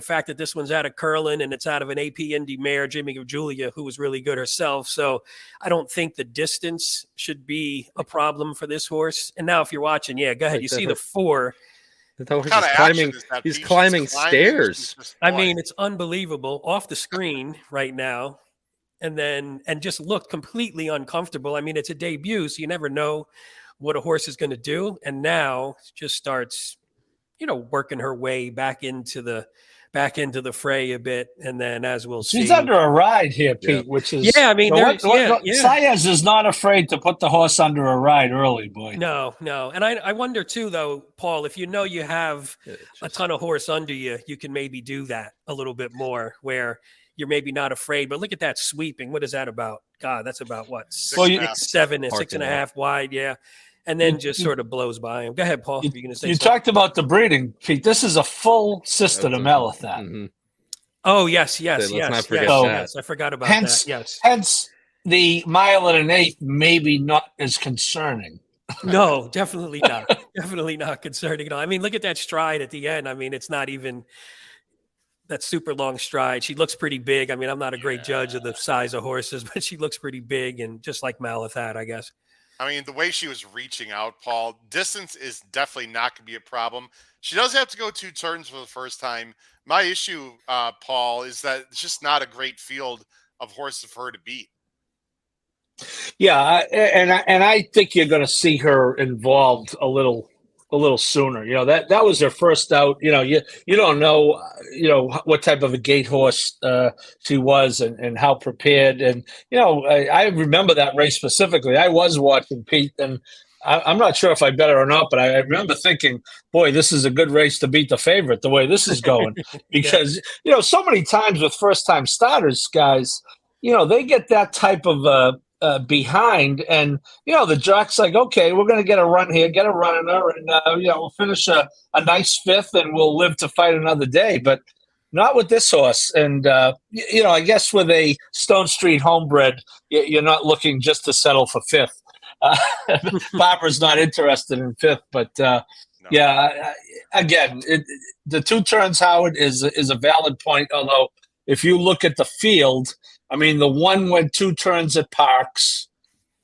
fact that this one's out of Curlin and it's out of an AP Indy mare, Jimmy of Julia, who was really good herself. So I don't think the distance should be a problem for this horse. And now if you're watching, yeah, go ahead. You see the 4. He's climbing stairs. I mean, it's unbelievable off the screen right now. And just looked completely uncomfortable. I mean, it's a debut, so you never know what a horse is going to do. And now just starts, working her way back into the fray a bit, and then as we'll see, she's under a ride here, Pete. Which is I mean, Saez is not afraid to put the horse under a ride early, boy. No, and I wonder too, though, Paul, if you have a ton of horse under you, you can maybe do that a little bit more, where you're maybe not afraid. But look at that sweeping. What is that about? God, that's about what 6.5 wide, yeah. And then just sort of blows by him. Go ahead, Paul. You're going to say you talked about the breeding, Pete. This is a full sister to Malathat. Mm-hmm. Oh, yes. Let's not forget yes. I forgot about that. Yes. Hence, the 1 1/8 maybe not as concerning. No, definitely not. Definitely not concerning at all. I mean, look at that stride at the end. I mean, it's not even that super long stride. She looks pretty big. I mean, I'm not a great judge of the size of horses, but she looks pretty big, and just like Malathat, I guess. I mean, the way she was reaching out, Paul, distance is definitely not going to be a problem. She does have to go 2 turns for the first time. My issue, Paul, is that it's just not a great field of horses for her to beat. Yeah, and I think you're going to see her involved a little sooner. That was her first out. You don't know what type of a gate horse she was and how prepared. And I remember that race specifically. I was watching Pete, and I'm not sure if I bet her or not, but I remember thinking, boy, this is a good race to beat the favorite the way this is going. Because so many times with first time starters, guys, they get that type of behind, and the jock's like, okay, we're going to get a run here, get a run in her, and we'll finish a nice 5th, and we'll live to fight another day. But not with this horse. And I guess with a Stone Street homebred, you're not looking just to settle for 5th. Barbara's not interested in 5th, but no. Again, the 2 turns, Howard, is a valid point. Although if you look at the field, I mean, the 1 went 2 turns at Parks.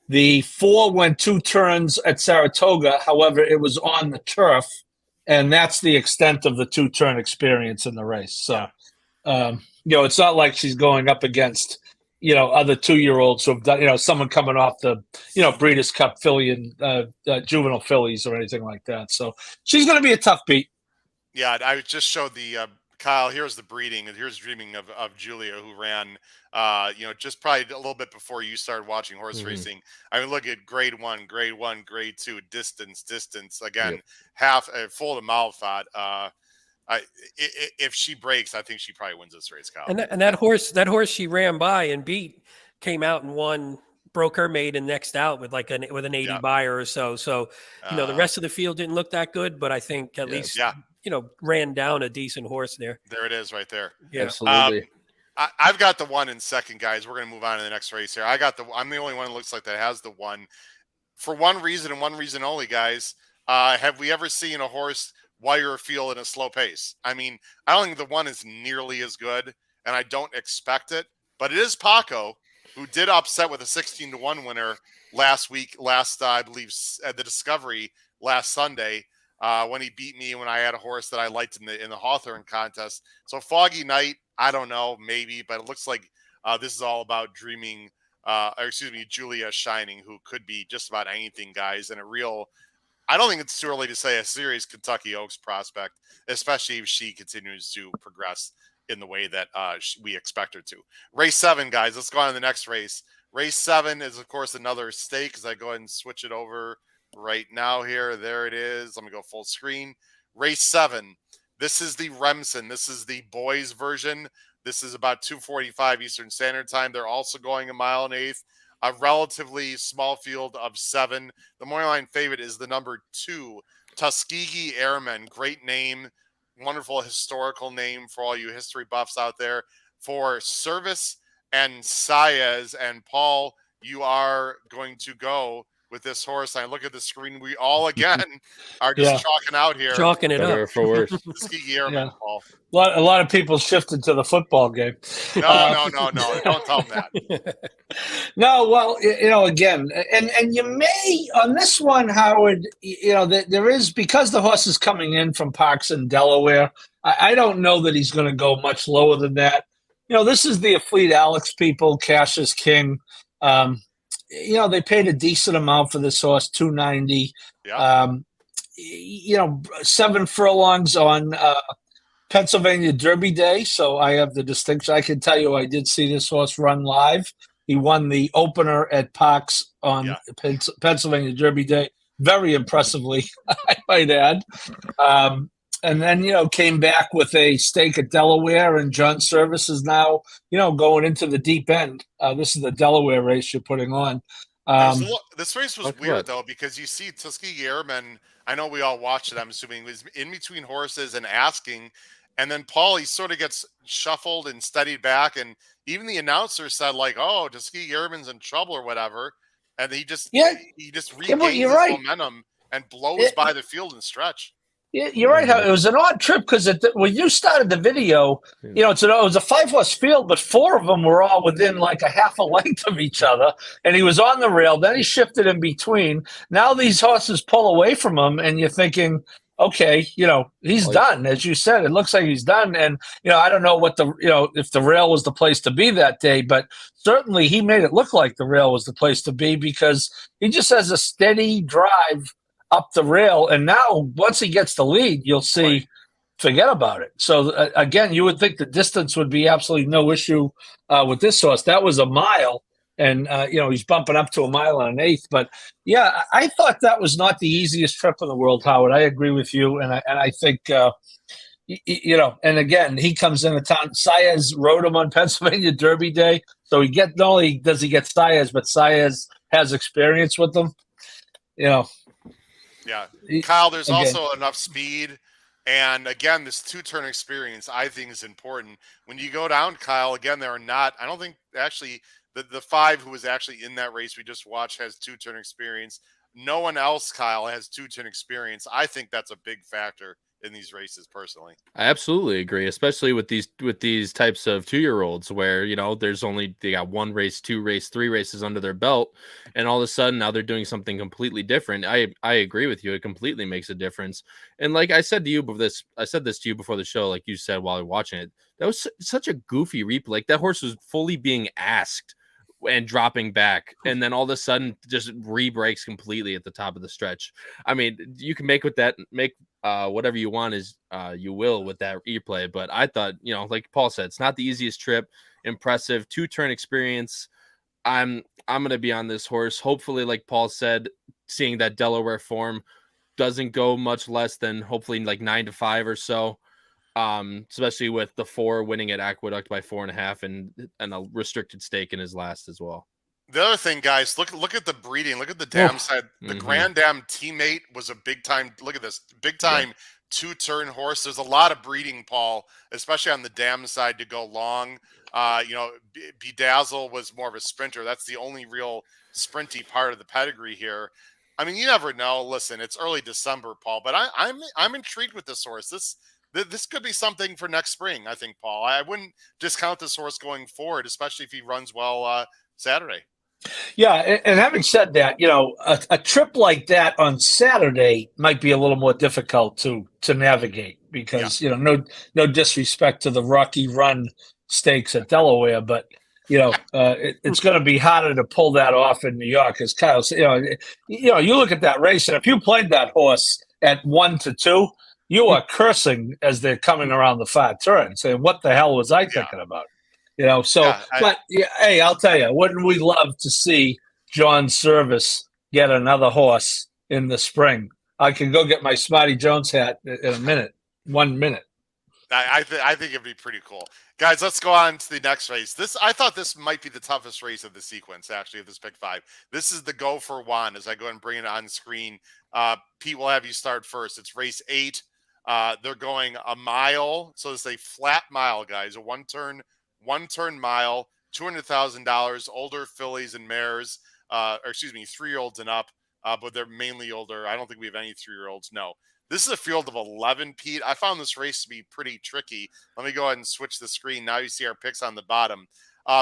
The 4 went 2 turns at Saratoga. However, it was on the turf, and that's the extent of the 2-turn experience in the race. So, it's not like she's going up against, other 2-year-olds who've done, someone coming off the, Breeders' Cup filly and juvenile fillies or anything like that. So she's going to be a tough beat. Yeah, I just showed the Kyle. Here's the breeding, and here's dreaming of Julia, who ran, just probably a little bit before you started watching horse racing. I mean, look at grade 1, grade 2, distance. Again, half full to Malathat. If she breaks, I think she probably wins this race, Kyle. And that horse she ran by and beat came out and won, broke her maiden next out with with an 80 buyer or so. So, the rest of the field didn't look that good, but I think at least ran down a decent horse there. There it is right there. Yeah. Absolutely. I've got the 1 in second, guys. We're going to move on to the next race here. I'm the only one that looks like that has the 1 for one reason and one reason only, guys. Have we ever seen a horse wire a field in a slow pace? I mean, I don't think the 1 is nearly as good, and I don't expect it, but it is Paco, who did upset with a 16-1 winner I believe, at the Discovery last Sunday. When he beat me when I had a horse that I liked in the Hawthorne contest. So Foggy Night, I don't know, maybe, but it looks like this is all about Julia Shining, who could be just about anything, guys, and a real I don't think it's too early to say a serious Kentucky Oaks prospect, especially if she continues to progress in the way that we expect her to. Race 7, guys. Let's go on to the next race. Race 7 is, of course, another stake. As I go ahead and switch it over right now here. There it is. Let me go full screen. Race 7. This is the Remsen. This is the boys version. This is about 2:45 Eastern Standard Time. They're also going 1.1 miles. A relatively small field of 7. The morning line favorite is the number 2, Tuskegee Airmen. Great name. Wonderful historical name for all you history buffs out there. For Service and Saez. And Paul, you are going to go with this horse. I look at the screen. We all again are just chalking out here. Chalking it Better up. for worse. Tuskegee Airmen, Paul. A lot of people shifted to the football game. No. Don't tell them that. No, well, again, and you may on this one, Howard. There is, because the horse is coming in from Parks in Delaware. I don't know that he's going to go much lower than that. This is the Fleet Alex people. Cash is king. They paid a decent amount for this horse, $290. Yeah. 7 furlongs on Pennsylvania Derby Day, so I have the distinction. I can tell you I did see this horse run live. He won the opener at Parks on Pennsylvania Derby Day very impressively, I might add. And then, came back with a stake at Delaware, and John Service is now, going into the deep end. This is the Delaware race you're putting on. This race was weird, though, because you see Tuskegee Airmen, I know we all watched it, I'm assuming, was in between horses and asking. And then Paul, he sort of gets shuffled and steadied back. And even the announcer said, like, oh, Tuskegee Airmen's in trouble or whatever. And he just regains his momentum and blows by the field and stretch. Yeah, you're right. It was an odd trip because when you started the video, it was a 5-horse field, but 4 of them were all within like a half a length of each other. And he was on the rail. Then he shifted in between. Now these horses pull away from him, and you're thinking, okay, he's done. As you said, it looks like he's done. And, I don't know what if the rail was the place to be that day, but certainly he made it look like the rail was the place to be because he just has a steady drive up the rail. And now once he gets the lead, you'll see, forget about it. So again, you would think the distance would be absolutely no issue with this horse. That was 1 mile. And, he's bumping up to 1 mile and 1/8. But, yeah, I thought that was not the easiest trip in the world, Howard. I agree with you. And I think, and again, he comes into town. Saez rode him on Pennsylvania Derby Day. So not only does he get Saez, but Saez has experience with them. Yeah. Kyle, there's also enough speed. And again, this 2-turn experience, I think, is important. When you go down, Kyle, again, I don't think actually the 5 who was actually in that race we just watched has 2-turn experience. No one else, Kyle, has 2-turn experience. I think that's a big factor in these races personally. I absolutely agree, especially with these types of 2-year-olds where, they got 1 race, 2 race, 3 races under their belt. And all of a sudden now they're doing something completely different. I agree with you. It completely makes a difference. And like I said this to you before the show, like you said, while watching it, that was such a goofy replay. Like that horse was fully being asked and dropping back, and then all of a sudden just re-breaks completely at the top of the stretch. I mean, you can make whatever you want you will with that replay, but I thought, like Paul said, it's not the easiest trip. Impressive 2-turn experience. I'm gonna be on this horse. Hopefully, like Paul said, seeing that Delaware form doesn't go much less than hopefully like 9-5 or so. Especially with the 4 winning at Aqueduct by 4.5 and a restricted stake in his last as well. The other thing, guys, look at the breeding. Look at the dam side. The Grand Dam Teammate was a big time. Look at this big time 2-turn horse. There's a lot of breeding, Paul, especially on the dam side to go long. Bedazzle was more of a sprinter. That's the only real sprinty part of the pedigree here. I mean, you never know. Listen, it's early December, Paul, but I'm intrigued with this horse. This could be something for next spring, I think, Paul. I wouldn't discount this horse going forward, especially if he runs well Saturday. Yeah, and having said that, a trip like that on Saturday might be a little more difficult to navigate because, no disrespect to the Rocky Run stakes at Delaware, but it's going to be harder to pull that off in New York, as Kyle said. You look at that race, and if you played that horse at 1-2, you are cursing as they're coming around the far turn, saying, "What the hell was I thinking about?" Hey, I'll tell you, wouldn't we love to see John Service get another horse in the spring? I can go get my Smarty Jones hat in a minute. 1 minute. I think it'd be pretty cool. Guys, let's go on to the next race. I thought this might be the toughest race of the sequence, actually, of this pick 5. This is the Go for One, as I go and bring it on screen. Pete, we'll have you start first. It's race 8. They're going a mile. So it's a flat mile, guys, a one-turn mile, $200,000, older fillies and mares, 3-year-olds and up, but they're mainly older. I don't think we have any 3-year-olds. No. This is a field of 11, Pete. I found this race to be pretty tricky. Let me go ahead and switch the screen. Now you see our picks on the bottom.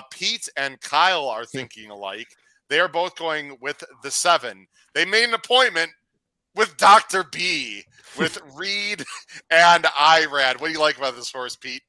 Pete and Kyle are thinking alike. They are both going with the 7. They made an appointment with Dr. B, with Reed and Irad. What do you like about this horse, Pete?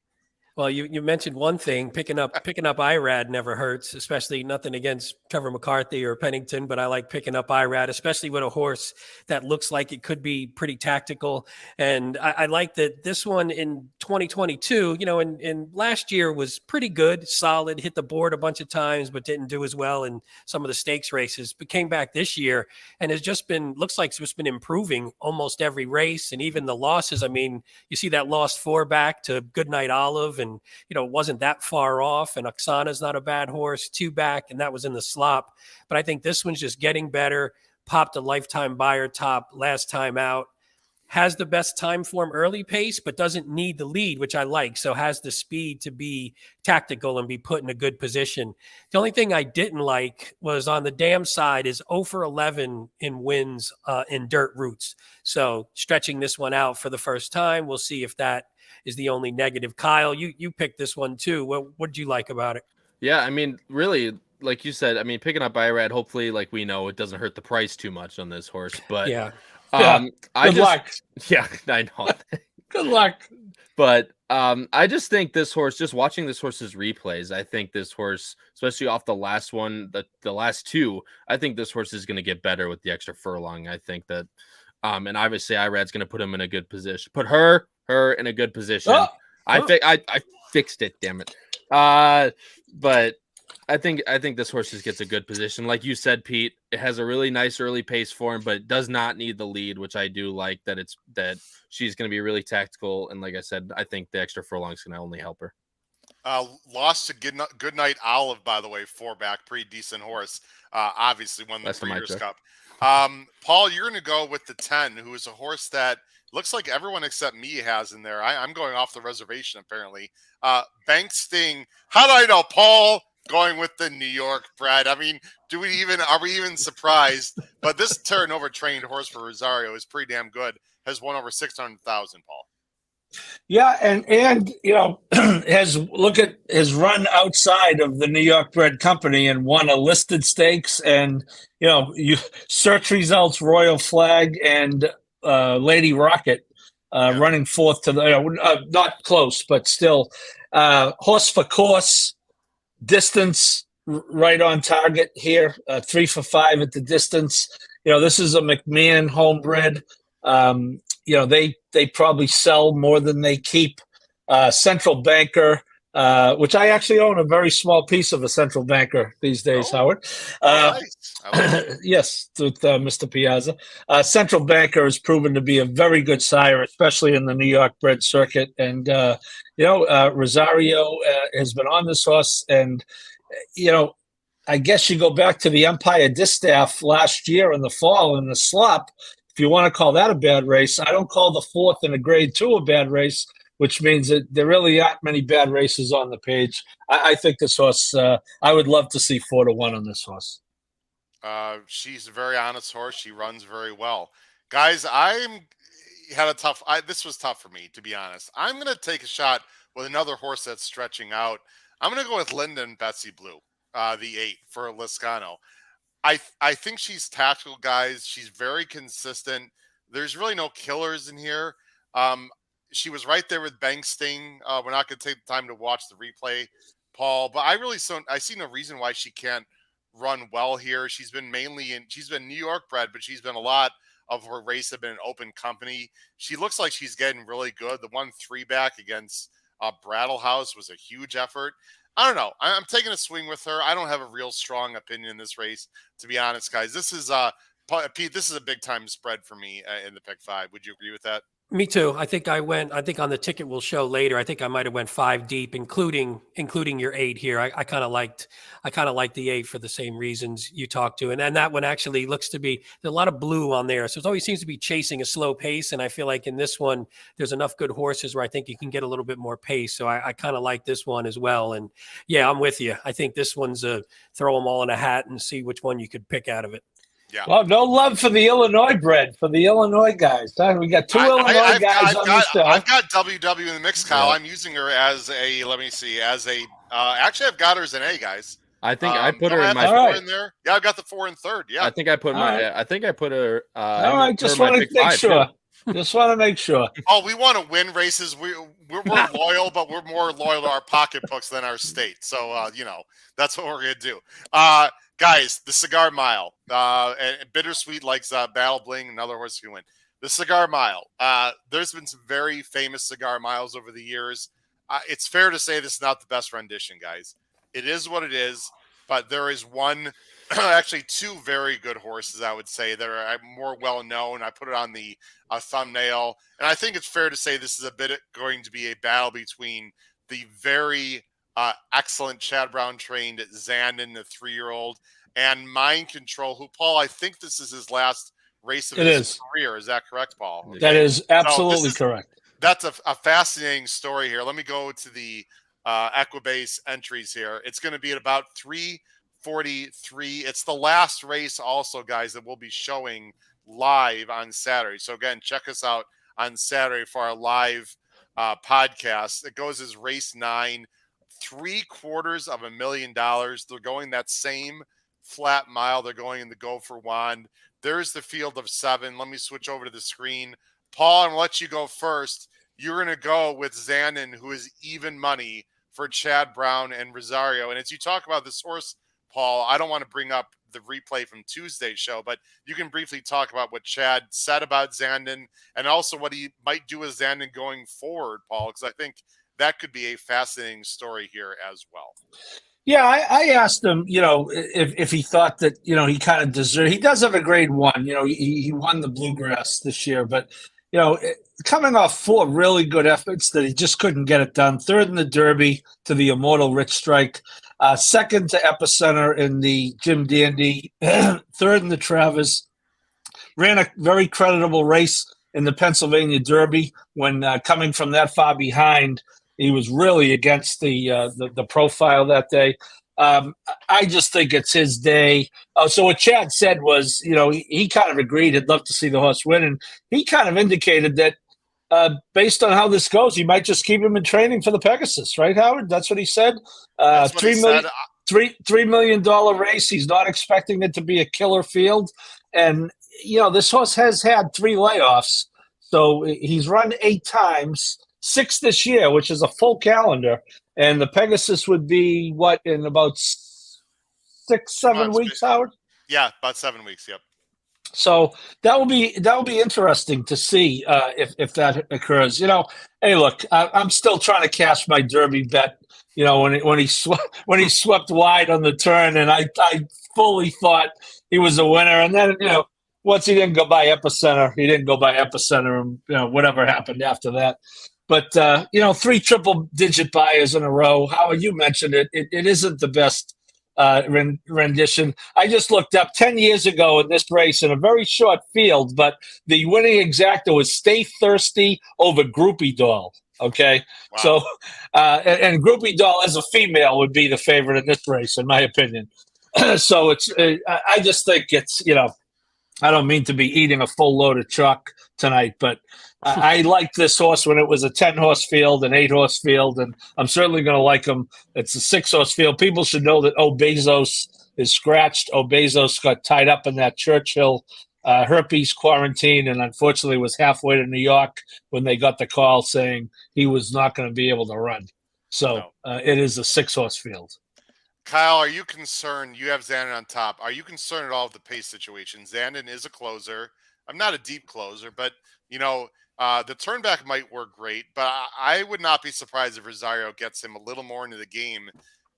Well, you mentioned one thing, picking up Irad never hurts, especially nothing against Trevor McCarthy or Pennington, but I like picking up Irad, especially with a horse that looks like it could be pretty tactical. And I like that this one in 2022, and last year was pretty good, solid, hit the board a bunch of times, but didn't do as well in some of the stakes races, but came back this year and has looks like it's just been improving almost every race. And even the losses, I mean, you see that lost 4 back to Goodnight Olive, and wasn't that far off. And Oksana's not a bad horse, 2 back, and that was in the slop. But I think this one's just getting better. Popped a lifetime buyer top last time out. Has the best time form early pace, but doesn't need the lead, which I like. So has the speed to be tactical and be put in a good position. The only thing I didn't like was on the dam side is 0 for 11 in wins in dirt routes. So stretching this one out for the first time, we'll see if that is the only negative. Kyle, you picked this one too. What did you like about it? Yeah, I mean, really, like you said, I mean, picking up Irad, hopefully, like we know, it doesn't hurt the price too much on this horse. But good luck. Yeah, I know. Good luck. But I just think this horse, just watching this horse's replays, I think this horse, especially off the last one, the last 2, I think this horse is going to get better with the extra furlong. I think that, and obviously Irad's going to put him in a good position, put her in a good position. I fixed it, damn it. But I think this horse just gets a good position. Like you said, Pete, it has a really nice early pace for him, but it does not need the lead, which I do like that she's going to be really tactical. And like I said, I think the extra furlong is going to only help her. Lost to Goodnight Olive, by the way, 4 back, pretty decent horse. Obviously won the Breeders' Cup. Paul, you're going to go with the 10, who is a horse that looks like everyone except me has in there. I'm going off the reservation, apparently. Bank Sting. How do I know, Paul? Going with the New York bred. I mean, are we even surprised? But this Terranova trained horse for Rosario is pretty damn good. Has won over 600,000, Paul. Yeah, and has run outside of the New York bred company and won a listed stakes, and you search results, Royal Flag and Lady Rocket running 4th to the not close, but still horse for course. Distance right on target here, 3 for 5 at the distance. This is a McMahon homebred. They probably sell more than they keep. Central Banker, which I actually own a very small piece of a Central Banker these days, Howard. Nice. Yes, with Mr. Piazza. Central Banker has proven to be a very good sire, especially in the New York bred circuit. And, Rosario has been on this horse. And, I guess you go back to the Empire Distaff last year in the fall in the slop. If you want to call that a bad race, I don't call the 4th in a grade 2 a bad race, which means that there really aren't many bad races on the page. I think this horse, I would love to see 4 to 1 on this horse. She's a very honest horse. She runs very well. Guys, this was tough for me, to be honest. I'm going to take a shot with another horse that's stretching out. I'm going to go with Lyndon Betsy Blue, the 8 for Liscano. I think she's tactical, guys. She's very consistent. There's really no killers in here. She was right there with Bank Sting. We're not going to take the time to watch the replay, Paul, but I see no reason why she can't run well here. She's been New York bred, but she's been a lot of her race have been an open company. She looks like she's getting really good. The 1-3 back against Brattle House was a huge effort. I don't know. I'm taking a swing with her. I don't have a real strong opinion in this race, to be honest, guys. This is Pete. This is a big time spread for me in the pick 5. Would you agree with that? Me too. I think on the ticket we'll show later, I think I might have went 5 deep, including your 8 here. I kind of liked the 8 for the same reasons you talked to. And that one actually looks to be, there's a lot of blue on there. So it always seems to be chasing a slow pace. And I feel like in this one, there's enough good horses where I think you can get a little bit more pace. So I kind of like this one as well. And yeah, I'm with you. I think this one's throw them all in a hat and see which one you could pick out of it. Yeah. Well, no love for the Illinois bred, for the Illinois guys. We got 2 Illinois guys on this show. I've got WW in the mix, Kyle. Yeah. I'm using her as actually I've got her as an A, guys. I think I put her in my 4 in there. Yeah, I've got the 4 and 3rd. Yeah. I think I put her all right, just want to make sure. Just want to make sure. Oh, we want to win races. We're loyal, but we're more loyal to our pocketbooks than our state. So that's what we're gonna do. Guys, the Cigar Mile. And Bittersweet likes Battle Bling, another horse who win. The Cigar Mile. There's been some very famous Cigar Miles over the years. It's fair to say this is not the best rendition, guys. It is what it is, but there is one, actually 2 very good horses, I would say, that are more well-known. I put it on the thumbnail, and I think it's fair to say this is going to be a battle between the very excellent Chad Brown trained Zandon, the 3-year-old, and Mind Control, who, Paul, I think this is his last race of his career. Is that correct, Paul? That is absolutely correct. That's a fascinating story here. Let me go to the Equibase entries here. It's going to be at about 3:43. It's the last race also, guys, that we'll be showing live on Saturday. So again, check us out on Saturday for our live podcast. It goes as race 9. $750,000. They're going that same flat mile. They're going in the Gopher Wand. There's the field of 7. Let me switch over to the screen. Paul, I'm going to let you go first. You're going to go with Zandon, who is even money for Chad Brown and Rosario. And as you talk about this horse, Paul, I don't want to bring up the replay from Tuesday's show, but you can briefly talk about what Chad said about Zandon and also what he might do with Zandon going forward, Paul, because I think that could be a fascinating story here as well. Yeah, I asked him, if he thought that, he kind of deserved. He does have a grade 1. He won the Bluegrass this year, but, coming off 4 really good efforts that he just couldn't get it done. 3rd in the Derby to the Immortal Rich Strike. 2nd to Epicenter in the Jim Dandy. 3rd in the Travers. Ran a very creditable race in the Pennsylvania Derby when coming from that far behind. He was really against the profile that day. I just think it's his day. So what Chad said was, he kind of agreed he'd love to see the horse win. And he kind of indicated that based on how this goes, he might just keep him in training for the Pegasus, right, Howard? That's what he said. $3 million race. He's not expecting it to be a killer field. And, this horse has had 3 layoffs. So he's run 8 times. 6 this year, which is a full calendar, and the Pegasus would be in about 6-7 weeks, Howard? Yeah, about 7 weeks. Yep. So that will be interesting to see if that occurs. Hey, look, I'm still trying to cash my Derby bet. When he swept wide on the turn, and I fully thought he was a winner, and then once he didn't go by Epicenter, and whatever happened after that. But, 3 triple-digit buyers in a row. Howard, you mentioned it. It isn't the best rendition. I just looked up 10 years ago in this race in a very short field, but the winning exacta was Stay Thirsty over Groupie Doll. Okay? Wow. So, and Groupie Doll as a female would be the favorite in this race, in my opinion. So I just think it's, I don't mean to be eating a full load of chalk tonight, but I liked this horse when it was a 10-horse field, an 8-horse field, and I'm certainly going to like him. It's a 6-horse field. People should know that Bezos is scratched. Bezos got tied up in that Churchill herpes quarantine and unfortunately was halfway to New York when they got the call saying he was not going to be able to run. So it is a 6-horse field. Kyle, are you concerned? You have Zandon on top. Are you concerned at all with the pace situation? Zandon is a closer. I'm not a deep closer, but the turn back might work great. But I would not be surprised if Rosario gets him a little more into the game,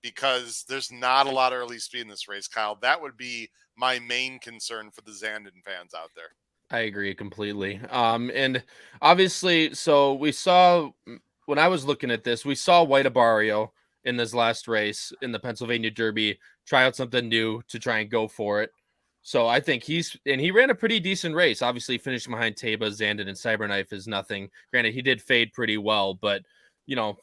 because there's not a lot of early speed in this race, Kyle. That would be my main concern for the Zandon fans out there. I agree completely. And obviously, so we saw, when I was looking at this, we saw White Abarrio in this last race in the Pennsylvania Derby try out something new to try and go for it. So I think he ran a pretty decent race. Obviously, finishing behind Taba, Zandon, and Cyberknife is nothing. Granted, he did fade pretty well, but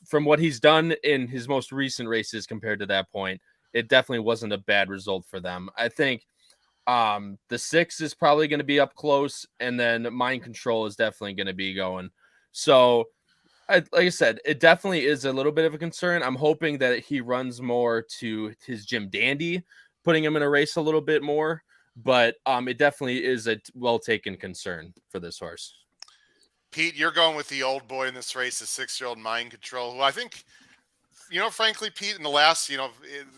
from what he's done in his most recent races compared to that point, it definitely wasn't a bad result for them. I think the 6 is probably going to be up close, and then Mind Control is definitely going to be going. So, like I said, it definitely is a little bit of a concern. I'm hoping that he runs more to his Jim Dandy, putting him in a race a little bit more. But it definitely is a well-taken concern for this horse. Pete, you're going with the old boy in this race, the 6-year-old Mind Control, who I think, frankly, Pete, in the last,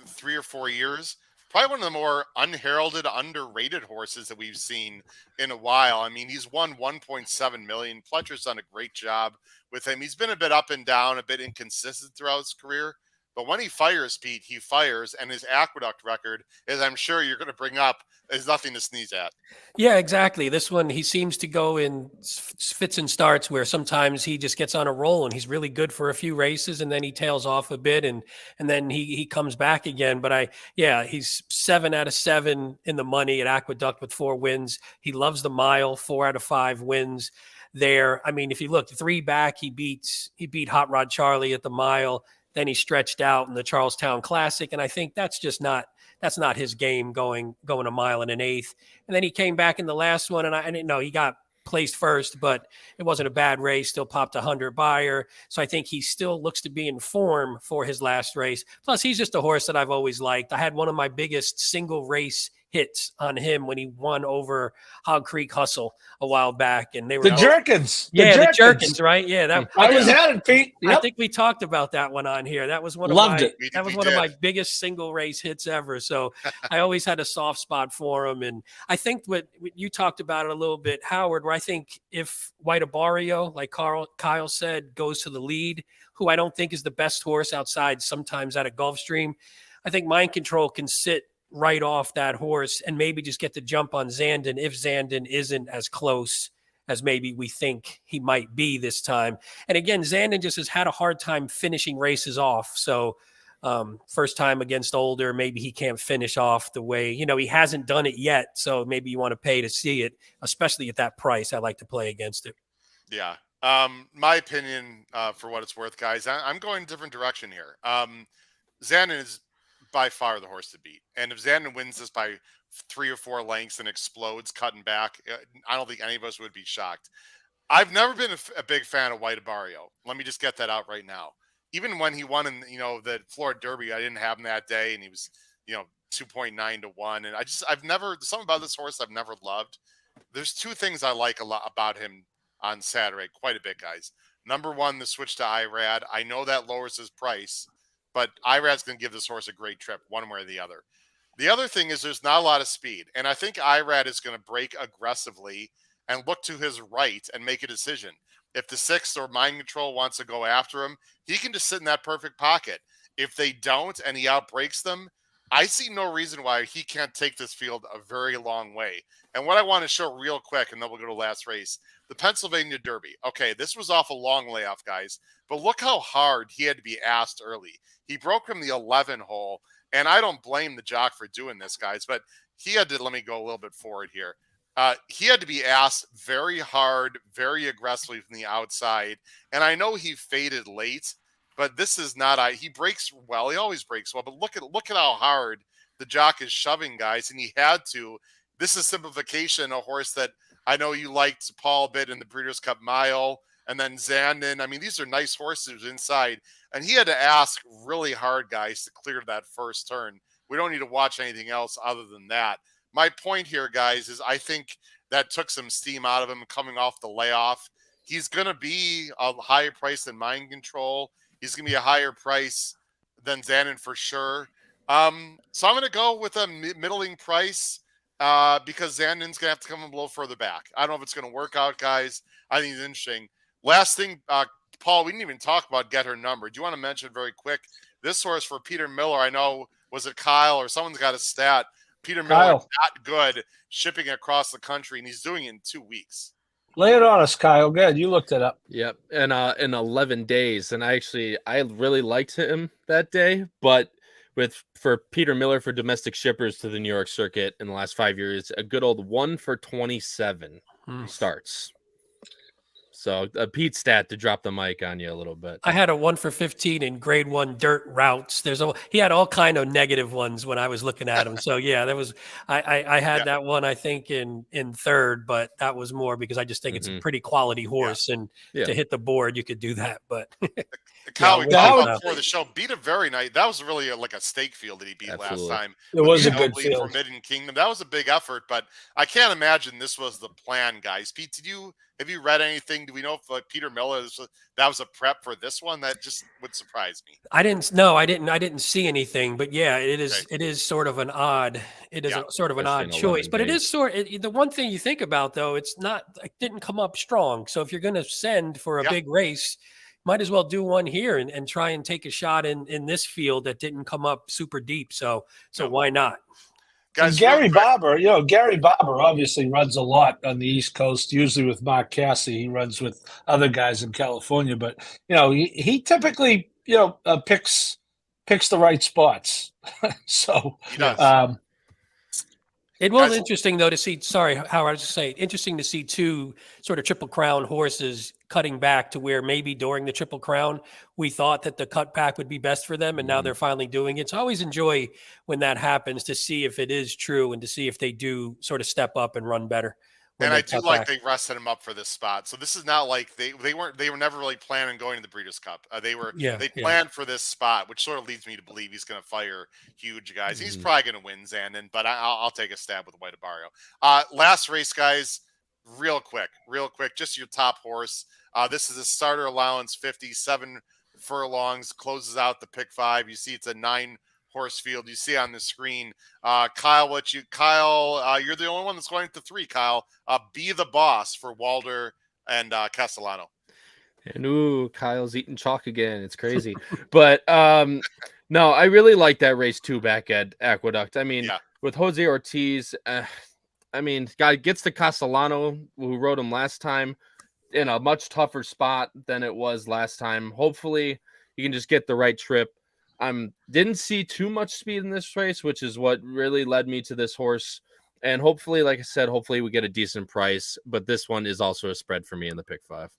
3 or 4 years, probably one of the more unheralded, underrated horses that we've seen in a while. I mean, he's won 1.7 million. Pletcher's done a great job with him. He's been a bit up and down, a bit inconsistent throughout his career. But when he fires, Pete, he fires, and his Aqueduct record, as I'm sure you're going to bring up, is nothing to sneeze at. Yeah, exactly. This one, he seems to go in fits and starts where sometimes he just gets on a roll and he's really good for a few races, and then he tails off a bit, and then he comes back again. But he's 7 out of 7 in the money at Aqueduct with 4 wins. He loves the mile, 4 out of 5 wins there. I mean, if you look 3 back, he beat Hot Rod Charlie at the mile. Then he stretched out in the Charlestown Classic, and I think that's not his game, going a mile and an eighth. And then he came back in the last one, and I didn't know he got placed first, but it wasn't a bad race. Still popped 100 buyer, so I think he still looks to be in form for his last race. Plus, he's just a horse that I've always liked. I had one of my biggest single race hits on him when he won over Hog Creek Hustle a while back, and they were the Jerkins. The Jerkins, right? Yeah, I was at it, Pete. Yep. I think we talked about that one on here. That was one of my biggest single race hits ever. So I always had a soft spot for him, and I think what you talked about it a little bit, Howard, where I think if White Abarrio, like Kyle said, goes to the lead, who I don't think is the best horse outside sometimes at a Gulfstream, I think Mind Control can sit right off that horse and maybe just get the jump on Zandon if Zandon isn't as close as maybe we think he might be this time. And again, Zandon just has had a hard time finishing races off. So first time against older, maybe he can't finish off the way, he hasn't done it yet. So maybe you want to pay to see it, especially at that price. I like to play against it. Yeah. My opinion, for what it's worth, guys, I'm going a different direction here. Zandon is by far the horse to beat. And if Zandon wins this by 3 or 4 lengths and explodes cutting back, I don't think any of us would be shocked. I've never been a big fan of White Abarrio. Let me just get that out right now. Even when he won in, the Florida Derby, I didn't have him that day, and he was, 2.9 to 1. And something about this horse I've never loved. There's 2 things I like a lot about him on Saturday, quite a bit, guys. Number 1, the switch to IRAD. I know that lowers his price, but IRAD's going to give this horse a great trip, one way or the other. The other thing is there's not a lot of speed, and I think IRAD is going to break aggressively and look to his right and make a decision. If the 6th or Mind Control wants to go after him, he can just sit in that perfect pocket. If they don't and he outbreaks them, I see no reason why he can't take this field a very long way. And what I want to show real quick, and then we'll go to last race, the Pennsylvania Derby. Okay, this was off a long layoff, guys, but look how hard he had to be asked early. He broke from the 11 hole, and I don't blame the jock for doing this, guys, but he had to, let me go a little bit forward here. He had to be asked very hard, very aggressively from the outside, and I know he faded late, but this is not, he breaks well, he always breaks well, but look at how hard the jock is shoving, guys, and he had to. This is simplification, a horse that I know you liked Paul a bit in the Breeders' Cup Mile, and then Zandon. I mean, these are nice horses inside. And he had to ask really hard, guys, to clear that first turn. We don't need to watch anything else other than that. My point here, guys, is I think that took some steam out of him coming off the layoff. He's going to be a higher price than Mind Control. He's going to be a higher price than Zandon for sure. So I'm going to go with a middling price because Zandon's going to have to come a little further back. I don't know if it's going to work out, guys. I think it's interesting. Last thing, Paul, we didn't even talk about Get Her Number. Do you want to mention very quick this horse for Peter Miller? I know, was it Kyle or someone's got a stat? Peter Miller not good shipping across the country, and he's doing it in 2 weeks. Lay it on us, Kyle. Good, you looked it up. Yep, and in 11 days, and I really liked him that day, but for Peter Miller for domestic shippers to the New York circuit in the last 5 years, a good old 1 for 27 starts. So a Pete stat to drop the mic on you a little bit. I had a 1 for 15 in grade 1 dirt routes. He had all kind of negative ones when I was looking at him. So yeah, I had that one, I think in third, but that was more because I just think it's a pretty quality horse, and to hit the board, you could do that. But Kyle, we talked about before the show, beat a very nice. That was really like a stake field that he beat last time. It was a good field. Forbidden Kingdom. That was a big effort, but I can't imagine this was the plan, guys. Pete, have you read anything? Do we know if Peter Miller that was a prep for this one? That just would surprise me. I didn't see anything, but yeah, it is sort of an odd. It is sort of an odd choice, but it is the one thing you think about though. It didn't come up strong. So if you're going to send for a big race, might as well do one here and try and take a shot in this field that didn't come up super deep. So why not? Guys, Gary Barber obviously runs a lot on the East Coast, usually with Mark Cassie. He runs with other guys in California, but he typically picks the right spots. So he does. It was interesting though to see. Sorry, Howard, I was just saying, interesting to see two sort of Triple Crown horses cutting back to where maybe during the Triple Crown we thought that the cutback would be best for them, and now they're finally doing it. So I always enjoy when that happens to see if it is true and to see if they do sort of step up and run better. And I do like they rested him up for this spot. So this is not like they were never really planning on going to the Breeders' Cup. They planned for this spot, which sort of leads me to believe he's going to fire huge guys. He's probably going to win Zandon, but I'll take a stab with White Barrio. Last race, guys, real quick, just your top horse. This is a starter allowance 57 furlongs, closes out the pick 5. You see it's a 9-horse field. You see on the screen. Kyle, you're the only one that's going to 3. Kyle, Be the Boss for Walder and Castellano. And Kyle's eating chalk again. It's crazy. But no, I really like that race 2 back at Aqueduct. I mean, with Jose Ortiz, guy gets to Castellano, who rode him last time, in a much tougher spot than it was last time. Hopefully, you can just get the right trip. Didn't see too much speed in this race, which is what really led me to this horse. And hopefully, like I said, we get a decent price. But this one is also a spread for me in the pick 5.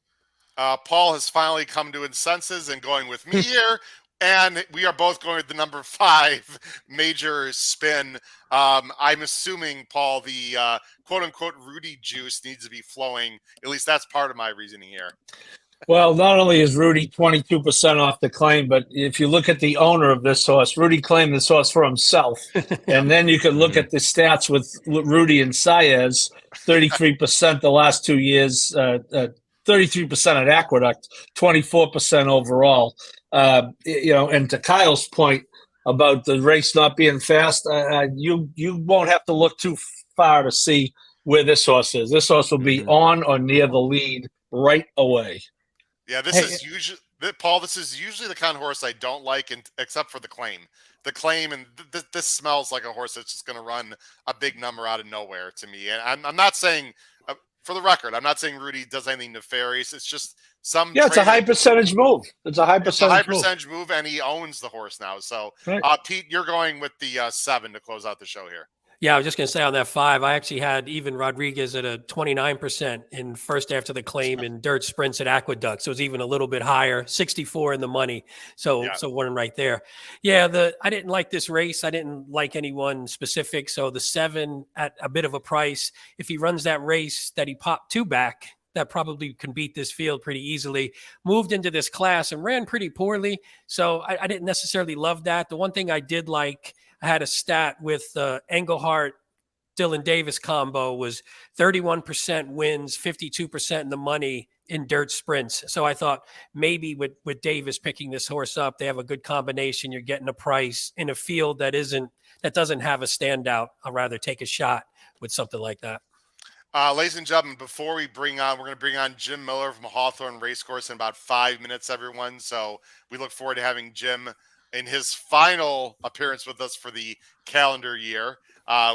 Paul has finally come to his senses and going with me here. And we are both going with the number 5 major spin. I'm assuming, Paul, the quote-unquote Rudy juice needs to be flowing. At least that's part of my reasoning here. Well, not only is Rudy 22% off the claim, but if you look at the owner of this horse, Rudy claimed this horse for himself. And then you can look at the stats with Rudy and Saez, 33% the last 2 years, 33% at Aqueduct, 24% overall. And to Kyle's point about the race not being fast, you won't have to look too far to see where this horse is. This horse will be on or near the lead right away. Yeah, this is usually the kind of horse I don't like, except for the claim. The claim, and this smells like a horse that's just going to run a big number out of nowhere to me. And I'm not saying, for the record, I'm not saying Rudy does anything nefarious. It's just some. Yeah, it's a high percentage move. It's a high percentage move, and he owns the horse now. So, Pete, you're going with the 7 to close out the show here. Yeah, I was just going to say on that 5, I actually had even Rodriguez at a 29% in first after the claim in dirt sprints at Aqueduct. So it was even a little bit higher, 64 in the money. So one right there. Yeah, I didn't like this race. I didn't like anyone specific. So the 7 at a bit of a price. If he runs that race that he popped 2 back, that probably can beat this field pretty easily. Moved into this class and ran pretty poorly. So I didn't necessarily love that. The one thing I did like, I had a stat with Engelhart, Dylan Davis combo was 31% wins, 52% in the money in dirt sprints. So I thought maybe with Davis picking this horse up, they have a good combination. You're getting a price in a field that doesn't have a standout. I'd rather take a shot with something like that. Ladies and gentlemen, before we're going to bring on Jim Miller from Hawthorne Race Course in about 5 minutes, everyone. So we look forward to having Jim in his final appearance with us for the calendar year,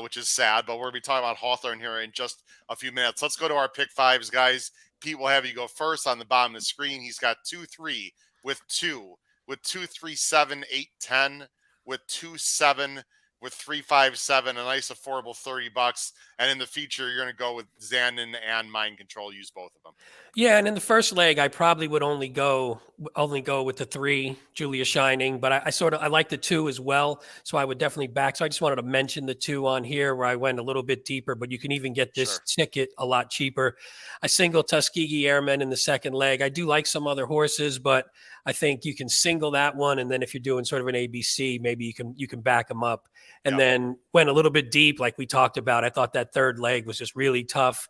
which is sad, but we're going to be talking about Hawthorne here in just a few minutes. Let's go to our pick fives, guys. Pete will have you go first on the bottom of the screen. He's got 2-3 with 2, with 2-3-7, 8-10, with 2-7, with 3-5-7, a nice affordable $30. And in the feature, you're going to go with Zandon and Mind Control. Use both of them. Yeah, and in the first leg, I probably would only go with the 3, Julia Shining, but I like the 2 as well, so I would definitely back. So I just wanted to mention the 2 on here where I went a little bit deeper, but you can even get this ticket a lot cheaper. I single Tuskegee Airmen in the second leg. I do like some other horses, but I think you can single that one, and then if you're doing sort of an ABC, maybe you can back them up. And then went a little bit deep, like we talked about. I thought that third leg was just really tough.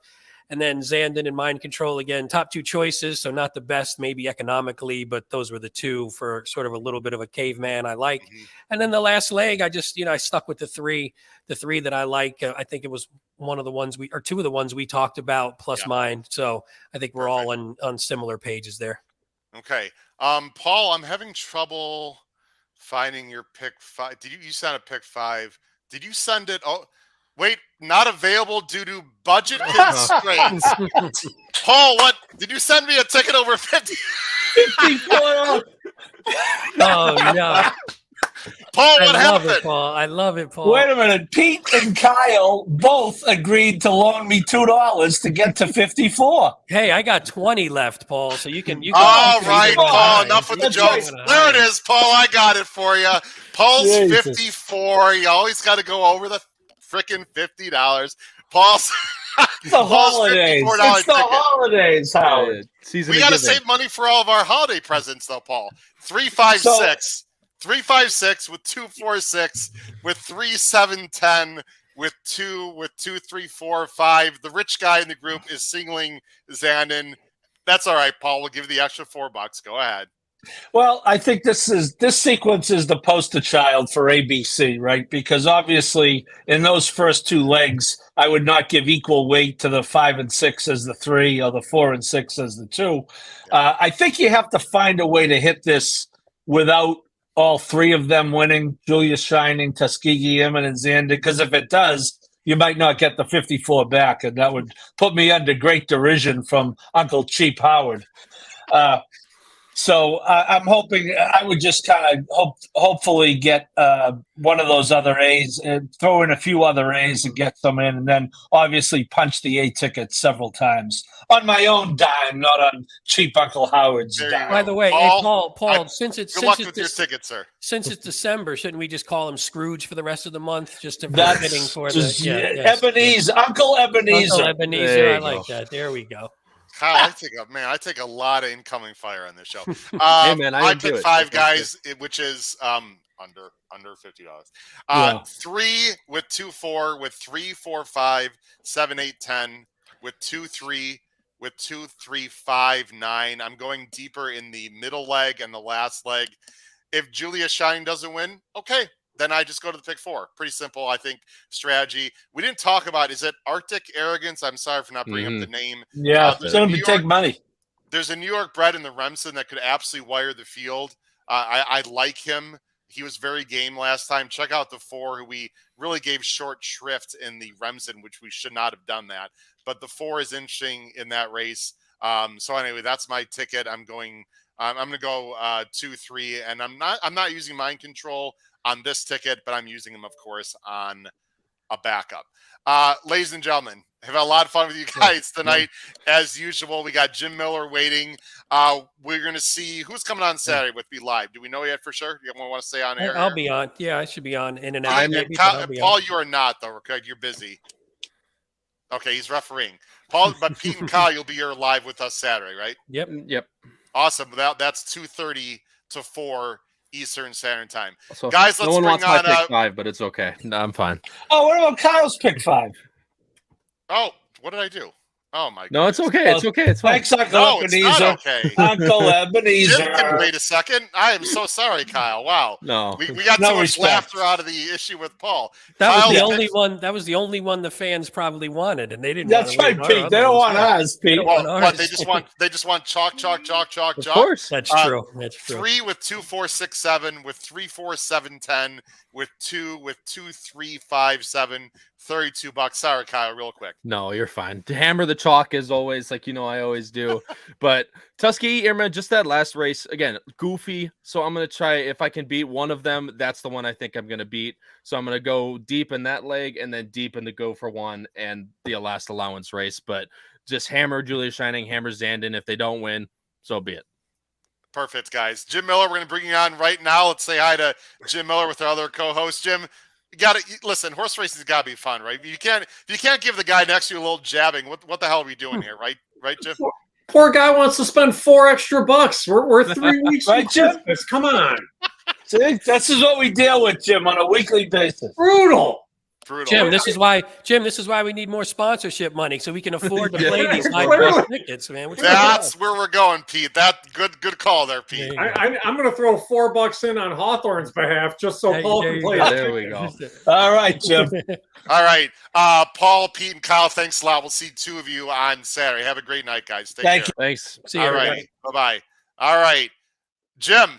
And then Zandon and Mind Control, again, top 2 choices. So not the best, maybe economically, but those were the 2 for sort of a little bit of a caveman I like. Mm-hmm. And then the last leg, I just, I stuck with the 3 that I like. I think it was one of the ones 2 of the ones we talked about plus mine. So I think we're all on similar pages there. Okay. Paul, I'm having trouble finding your pick 5. Did you send a pick 5? Did you send it? Oh, wait, not available due to budget constraints. Paul, what? Did you send me a ticket over 50? 54. Oh, no. Paul, what happened? I love it, Paul. Wait a minute. Pete and Kyle both agreed to loan me $2 to get to 54. Hey, I got 20 left, Paul. So you can. All right, Paul. Enough with the jokes. There it is, Paul. I got it for you. Paul's Jesus. 54. You always got to go over the freaking $50. Paul's. The holidays. It's the holidays, Howard. We got to save money for all of our holiday presents, though, Paul. 356. 356 with 246 with 3710 with 2 3 4 5. The rich guy in the group is singling Zandon. That's all right, Paul. We'll give you the extra $4. Go ahead. Well, I think this sequence is the poster child for ABC, right? Because obviously in those first 2 legs, I would not give equal weight to the 5 and 6 as the 3 or the 4 and 6 as the 2. I think you have to find a way to hit this without all 3 of them winning, Julia Shining, Tuskegee Airmen, and Xander, because if it does, you might not get the 54 back, and that would put me under great derision from Uncle Cheap Howard. So I'm hoping I would just kind of hopefully get one of those other A's and throw in a few other A's and get some in, and then obviously punch the A ticket several times on my own dime, not on cheap Uncle Howard's dime. By the way, Paul, since it's good luck with your ticket, sir. Since it's December, shouldn't we just call him Scrooge for the rest of the month, just to fitting for the Ebenezer, Uncle Ebenezer. Uncle Ebenezer, I like that. There we go. Kyle, I take a lot of incoming fire on this show. Hey man, I pick 5 guys, which is under $50. 3 with 2-4 with 3-4-5 7-8-10 with 2-3 with 2-3-5-9. I'm going deeper in the middle leg and the last leg. If Julia Shining doesn't win, okay. Then I just go to the pick 4. Pretty simple, I think, strategy. We didn't talk about, is it Arctic Arrogance? I'm sorry for not bringing up the name. Yeah, it's going to take money. There's a New York bred in the Remsen that could absolutely wire the field. I like him. He was very game last time. Check out the 4, who we really gave short shrift in the Remsen, which we should not have done that. But the 4 is interesting in that race. So anyway, that's my ticket. I'm going to go 2-3, and I'm not using Mind Control on this ticket, but I'm using them, of course, on a backup. Ladies and gentlemen, have a lot of fun with you guys tonight. As usual, we got Jim Miller waiting. We're going to see who's coming on Saturday with me live. Do we know yet for sure? You want to stay on air? I'll be on. Yeah, I should be on in and out. Paul, you are not, though. Okay, you're busy. Okay, he's refereeing. Paul, but Pete and Kyle, you'll be here live with us Saturday, right? Yep. Awesome. That's 2:30 to 4 Eastern Standard Time. So guys, let's bring wants on my pick 5, but it's okay. No, I'm fine. Oh, what about Kyle's pick 5? Oh, what did I do? Oh my god. No, it's okay. It's okay. It's fine. Thanks, Uncle No, it's Ebenezer. not okay. Uncle Ebenezer. Jim, wait a second. I am so sorry, Kyle. Wow. No. We got No too much respect. laughter out of the issue with Paul. That was Kyle, the only one. That was the only one the fans probably wanted, and they didn't. That's want right, Pete. They don't want ours, Pete. Well, on what, ours. they just want chalk. Of course. That's true. That's true. 3 with 2, 4, 6, 7 with 3, 4, 7, 10 with 2 3, 5, 7, $32. Sorry, Kyle, real quick. No, you're fine. To hammer the chalk as always, like I always do. But Tuskegee Airmen, just that last race, again, goofy. So I'm gonna try, if I can beat one of them, that's the one I think I'm gonna beat. So I'm gonna go deep in that leg and then deep in the go for one and the last allowance race. But just hammer Julia Shining, hammer Zandon. If they don't win, so be it. Perfect, guys. Jim Miller, we're going to bring you on right now. Let's say hi to Jim Miller with our other co-host. Jim, you got to listen. Horse racing's got to be fun, right? You can't give the guy next to you a little jabbing. What the hell are we doing here, right? Right, Jim? Poor guy wants to spend $4 extra. We're 3 weeks Right, from Jim? Christmas. Come on, See, this is what we deal with, Jim, on a weekly basis. brutal. Brutal. Jim, this is why we need more sponsorship money so we can afford to play these high price tickets, man. That's where we're going, Pete. That good call there, Pete. I'm going to throw $4 in on Hawthorne's behalf just so Paul can play. There we go. All right, Jim. All right. Paul, Pete, and Kyle, thanks a lot. We'll see 2 of you on Saturday. Have a great night, guys. Take Thank care. you. Thanks. See you. All right. Bye-bye. All right. Jim,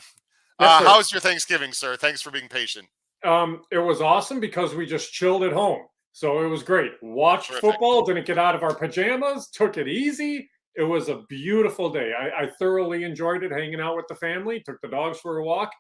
Yes, sir. how was your Thanksgiving, sir? Thanks for being patient. It was awesome because we just chilled at home. So it was great. Watched Terrific. football, didn't get out of our pajamas, took it easy. It was a beautiful day. I thoroughly enjoyed it, hanging out with the family, took the dogs for a walk.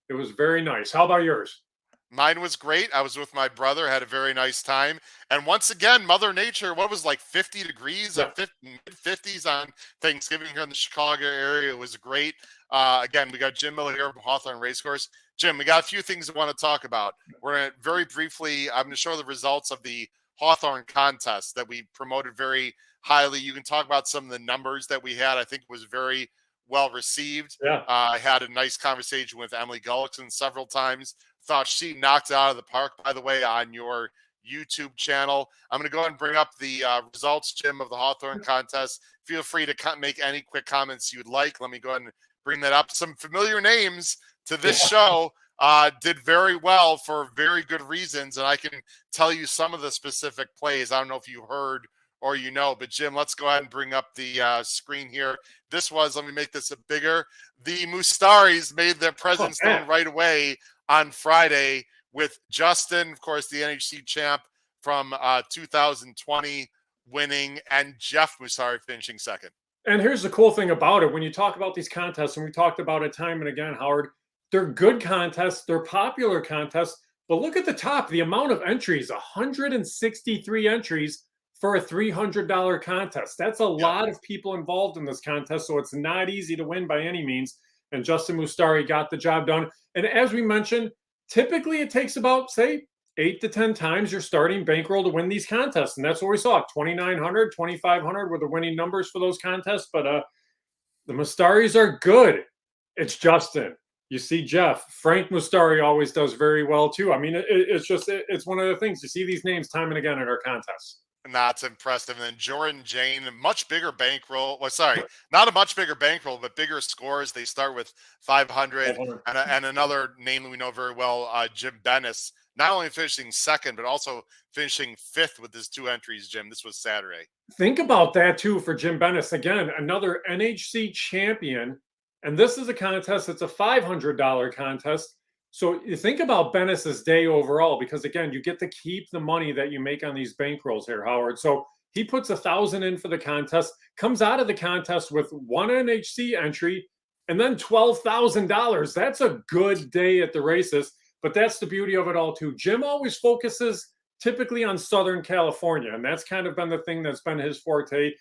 It was very nice. How about yours? Mine was great. I was with my brother, had a very nice time. And once again, Mother Nature, what was like 50 degrees, mid-50s on Thanksgiving here in the Chicago area. It was great. Again, we got Jim Miller here from Hawthorne Race Course. Jim, we got a few things we want to talk about. We're going to very briefly, I'm going to show the results of the Hawthorne contest that we promoted very highly. You can talk about some of the numbers that we had. I think it was very well received. Yeah. I had a nice conversation with Emily Gullickson several times. Thought she knocked it out of the park, by the way, on your YouTube channel. I'm going to go ahead and bring up the results, Jim, of the Hawthorne contest. Feel free to make any quick comments you'd like. Let me go ahead and bring that up. Some familiar names to this show did very well for very good reasons, and I can tell you some of the specific plays. I don't know if you heard or you know, but Jim, let's go ahead and bring up the screen here. This was, let me make this a bigger. The Mustaris made their presence known right away on Friday with Justin, of course, the NHC champ from 2020 winning, and Jeff Mustari finishing second. And here's the cool thing about it. When you talk about these contests, and we talked about it time and again, Howard, they're good contests. They're popular contests. But look at the top, the amount of entries, 163 entries for a $300 contest. That's a lot of people involved in this contest, so it's not easy to win by any means. And Justin Mustari got the job done. And as we mentioned, typically it takes about, say, 8 to 10 times your starting bankroll to win these contests. And that's what we saw. 2,900, 2,500 were the winning numbers for those contests. But the Mustaris are good. It's Justin. You see Jeff. Frank Mustari always does very well, too. I mean, it's one of the things. You see these names time and again in our contests. And that's impressive. And then Jordan Jane, a much bigger bankroll. Well, sorry, not a much bigger bankroll, but bigger scores. They start with 500. And another name we know very well, Jim Bennis, not only finishing second, but also finishing fifth with his 2 entries, Jim. This was Saturday. Think about that, too, for Jim Bennis. Again, another NHC champion. And this is a contest. It's a $500 contest. So you think about Bennis's day overall, because again, you get to keep the money that you make on these bankrolls here, Howard. So he puts $1,000 in for the contest, comes out of the contest with 1 NHC entry, and then $12,000. That's a good day at the races, but that's the beauty of it all too. Jim always focuses typically on Southern California, and that's kind of been the thing that's been his forte.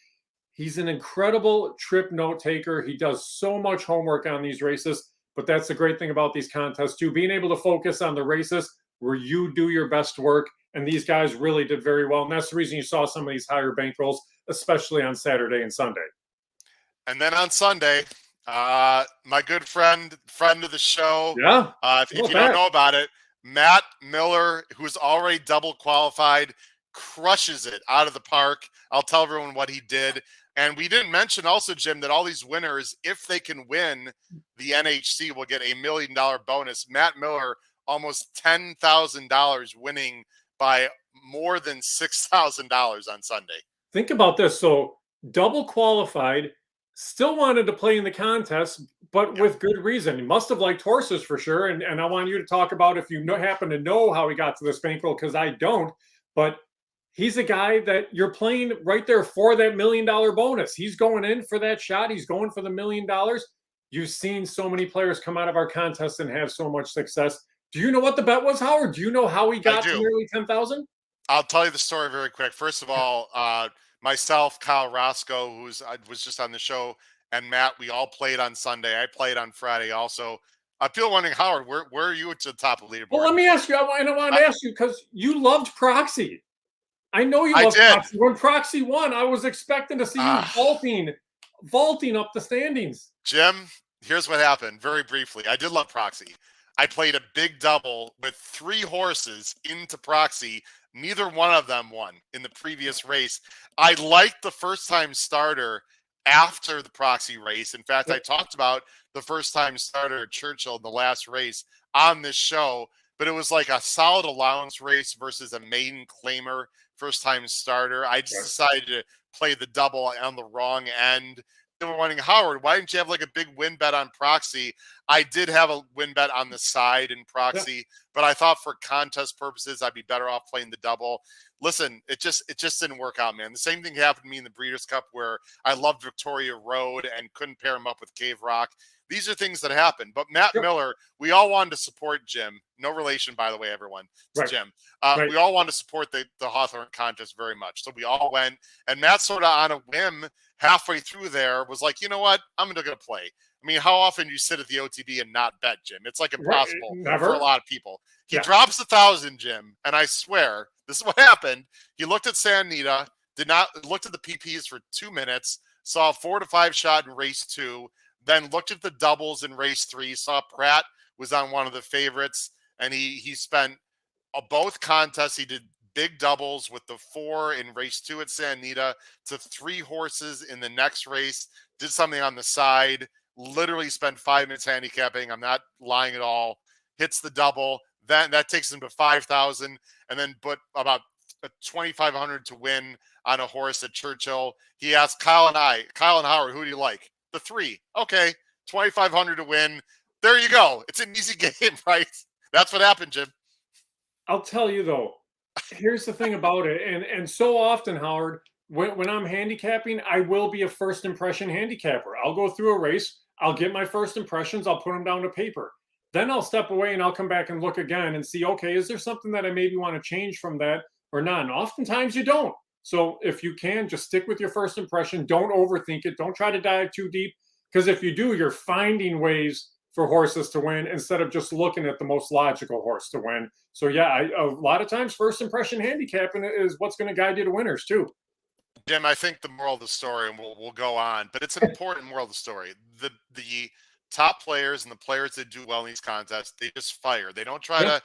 He's an incredible trip note taker. He does so much homework on these races. But that's the great thing about these contests, too, being able to focus on the races where you do your best work. And these guys really did very well. And that's the reason you saw some of these higher bankrolls, especially on Saturday and Sunday. And then on Sunday, my good friend of the show, if you don't know about it, Matt Miller, who's already double qualified, crushes it out of the park. I'll tell everyone what he did. And we didn't mention also, Jim, that all these winners, if they can win the NHC, will get $1 million bonus. Matt Miller, almost $10,000 winning by more than $6,000 on Sunday. Think about this. So double qualified, still wanted to play in the contest, but with good reason. He must have liked horses for sure. And I want you to talk about, if you happen to know how he got to this bankroll, because I don't, but he's a guy that you're playing right there for that $1 million bonus. He's going in for that shot. He's going for the $1 million. You've seen so many players come out of our contest and have so much success. Do you know what the bet was, Howard? Do you know how he got to nearly 10,000? I'll tell you the story very quick. First of all, myself, Kyle Roscoe, who was just on the show, and Matt, we all played on Sunday. I played on Friday also. I feel wondering, Howard, where are you at the top of the leaderboard? Well, let me ask you. I want to ask you because you loved Proxy. I know you loved Proxy. When Proxy won, I was expecting to see you vaulting up the standings. Jim, here's what happened very briefly. I did love Proxy. I played a big double with 3 horses into Proxy. Neither one of them won in the previous race. I liked the first-time starter after the Proxy race. In fact, I talked about the first-time starter at Churchill in the last race on this show, but it was like a solid allowance race versus a maiden claimer first-time starter. I just decided to play the double on the wrong end. They were wondering, Howard, why didn't you have like a big win bet on Proxy? I did have a win bet on the side in Proxy, but I thought for contest purposes, I'd be better off playing the double. Listen, it just didn't work out, man. The same thing happened to me in the Breeders' Cup where I loved Victoria Road and couldn't pair him up with Cave Rock. These are things that happen. But Matt Miller, we all wanted to support Jim. No relation, by the way, everyone, to Jim. We all wanted to support the Hawthorne contest very much. So we all went. And Matt sort of on a whim halfway through there was like, you know what? I'm going to play. I mean, how often do you sit at the OTB and not bet, Jim? It's like impossible for a lot of people. He drops 1,000, Jim, and I swear, this is what happened. He looked at San Anita, looked at the PPs for 2 minutes, saw a 4 to 5 shot in race 2, then looked at the doubles in race 3, saw Pratt was on one of the favorites, and he spent both contests. He did big doubles with the 4 in race 2 at San Anita to 3 horses in the next race, did something on the side, literally spent 5 minutes handicapping. I'm not lying at all. Hits the double. Then that takes him to 5,000, and then put about 2,500 to win on a horse at Churchill. He asked Kyle and Howard, who do you like? The 3. Okay, 2,500 to win. There you go. It's an easy game, right? That's what happened, Jim. I'll tell you though. Here's the thing about it, and so often, Howard, when I'm handicapping, I will be a first impression handicapper. I'll go through a race. I'll get my first impressions. I'll put them down to paper. Then I'll step away and I'll come back and look again and see, okay, is there something that I maybe want to change from that or not? And oftentimes you don't. So if you can, just stick with your first impression. Don't overthink it. Don't try to dive too deep, because if you do, you're finding ways for horses to win instead of just looking at the most logical horse to win. So yeah, a lot of times first impression handicapping is what's going to guide you to winners too. Jim, I think the moral of the story, and we'll go on, but it's an important moral of the story. The top players and the players that do well in these contests, they just fire. They don't try to,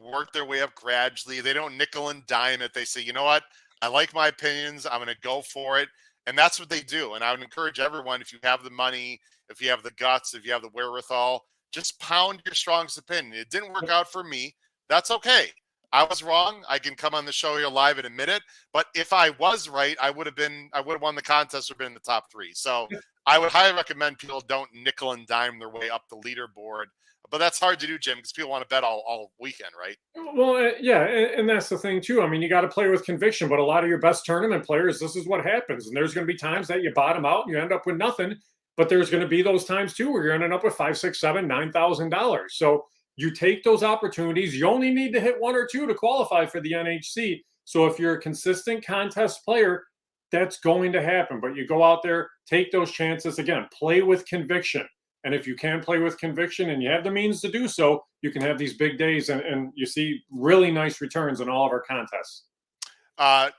work their way up gradually. They don't nickel and dime it. They say, you know what? I like my opinions. I'm going to go for it. And that's what they do. And I would encourage everyone, if you have the money, if you have the guts, if you have the wherewithal, just pound your strongest opinion. It didn't work out for me. That's okay. I was wrong. I can come on the show here live and admit it. But if I was right, I would have won the contest or been in the top 3. So I would highly recommend people don't nickel and dime their way up the leaderboard. But that's hard to do, Jim, because people want to bet all weekend, right? Well, yeah, and that's the thing too. I mean, you got to play with conviction, but a lot of your best tournament players, this is what happens. And there's going to be times that you bottom out and you end up with nothing. But there's going to be those times too where you're ending up with $5,000, $6,000, $7,000, $9,000. So you take those opportunities. You only need to hit 1 or 2 to qualify for the NHC. So if you're a consistent contest player, that's going to happen. But you go out there, take those chances. Again, play with conviction. And if you can play with conviction and you have the means to do so, you can have these big days and you see really nice returns in all of our contests.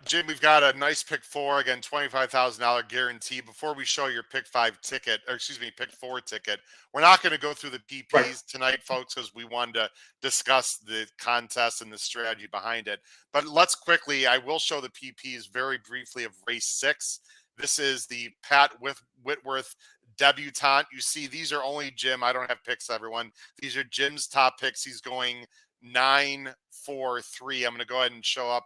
Jim, we've got a nice pick 4, again, $25,000 guarantee. Before we show your pick 5 ticket, or excuse me, pick 4 ticket, we're not going to go through the PPs tonight, folks, because we wanted to discuss the contest and the strategy behind it. But let's quickly, I will show the PPs very briefly of race 6. This is the Pat Whitworth debutante. You see, these are only Jim. I don't have picks, everyone. These are Jim's top picks. He's going 9-4-3. I'm going to go ahead and show up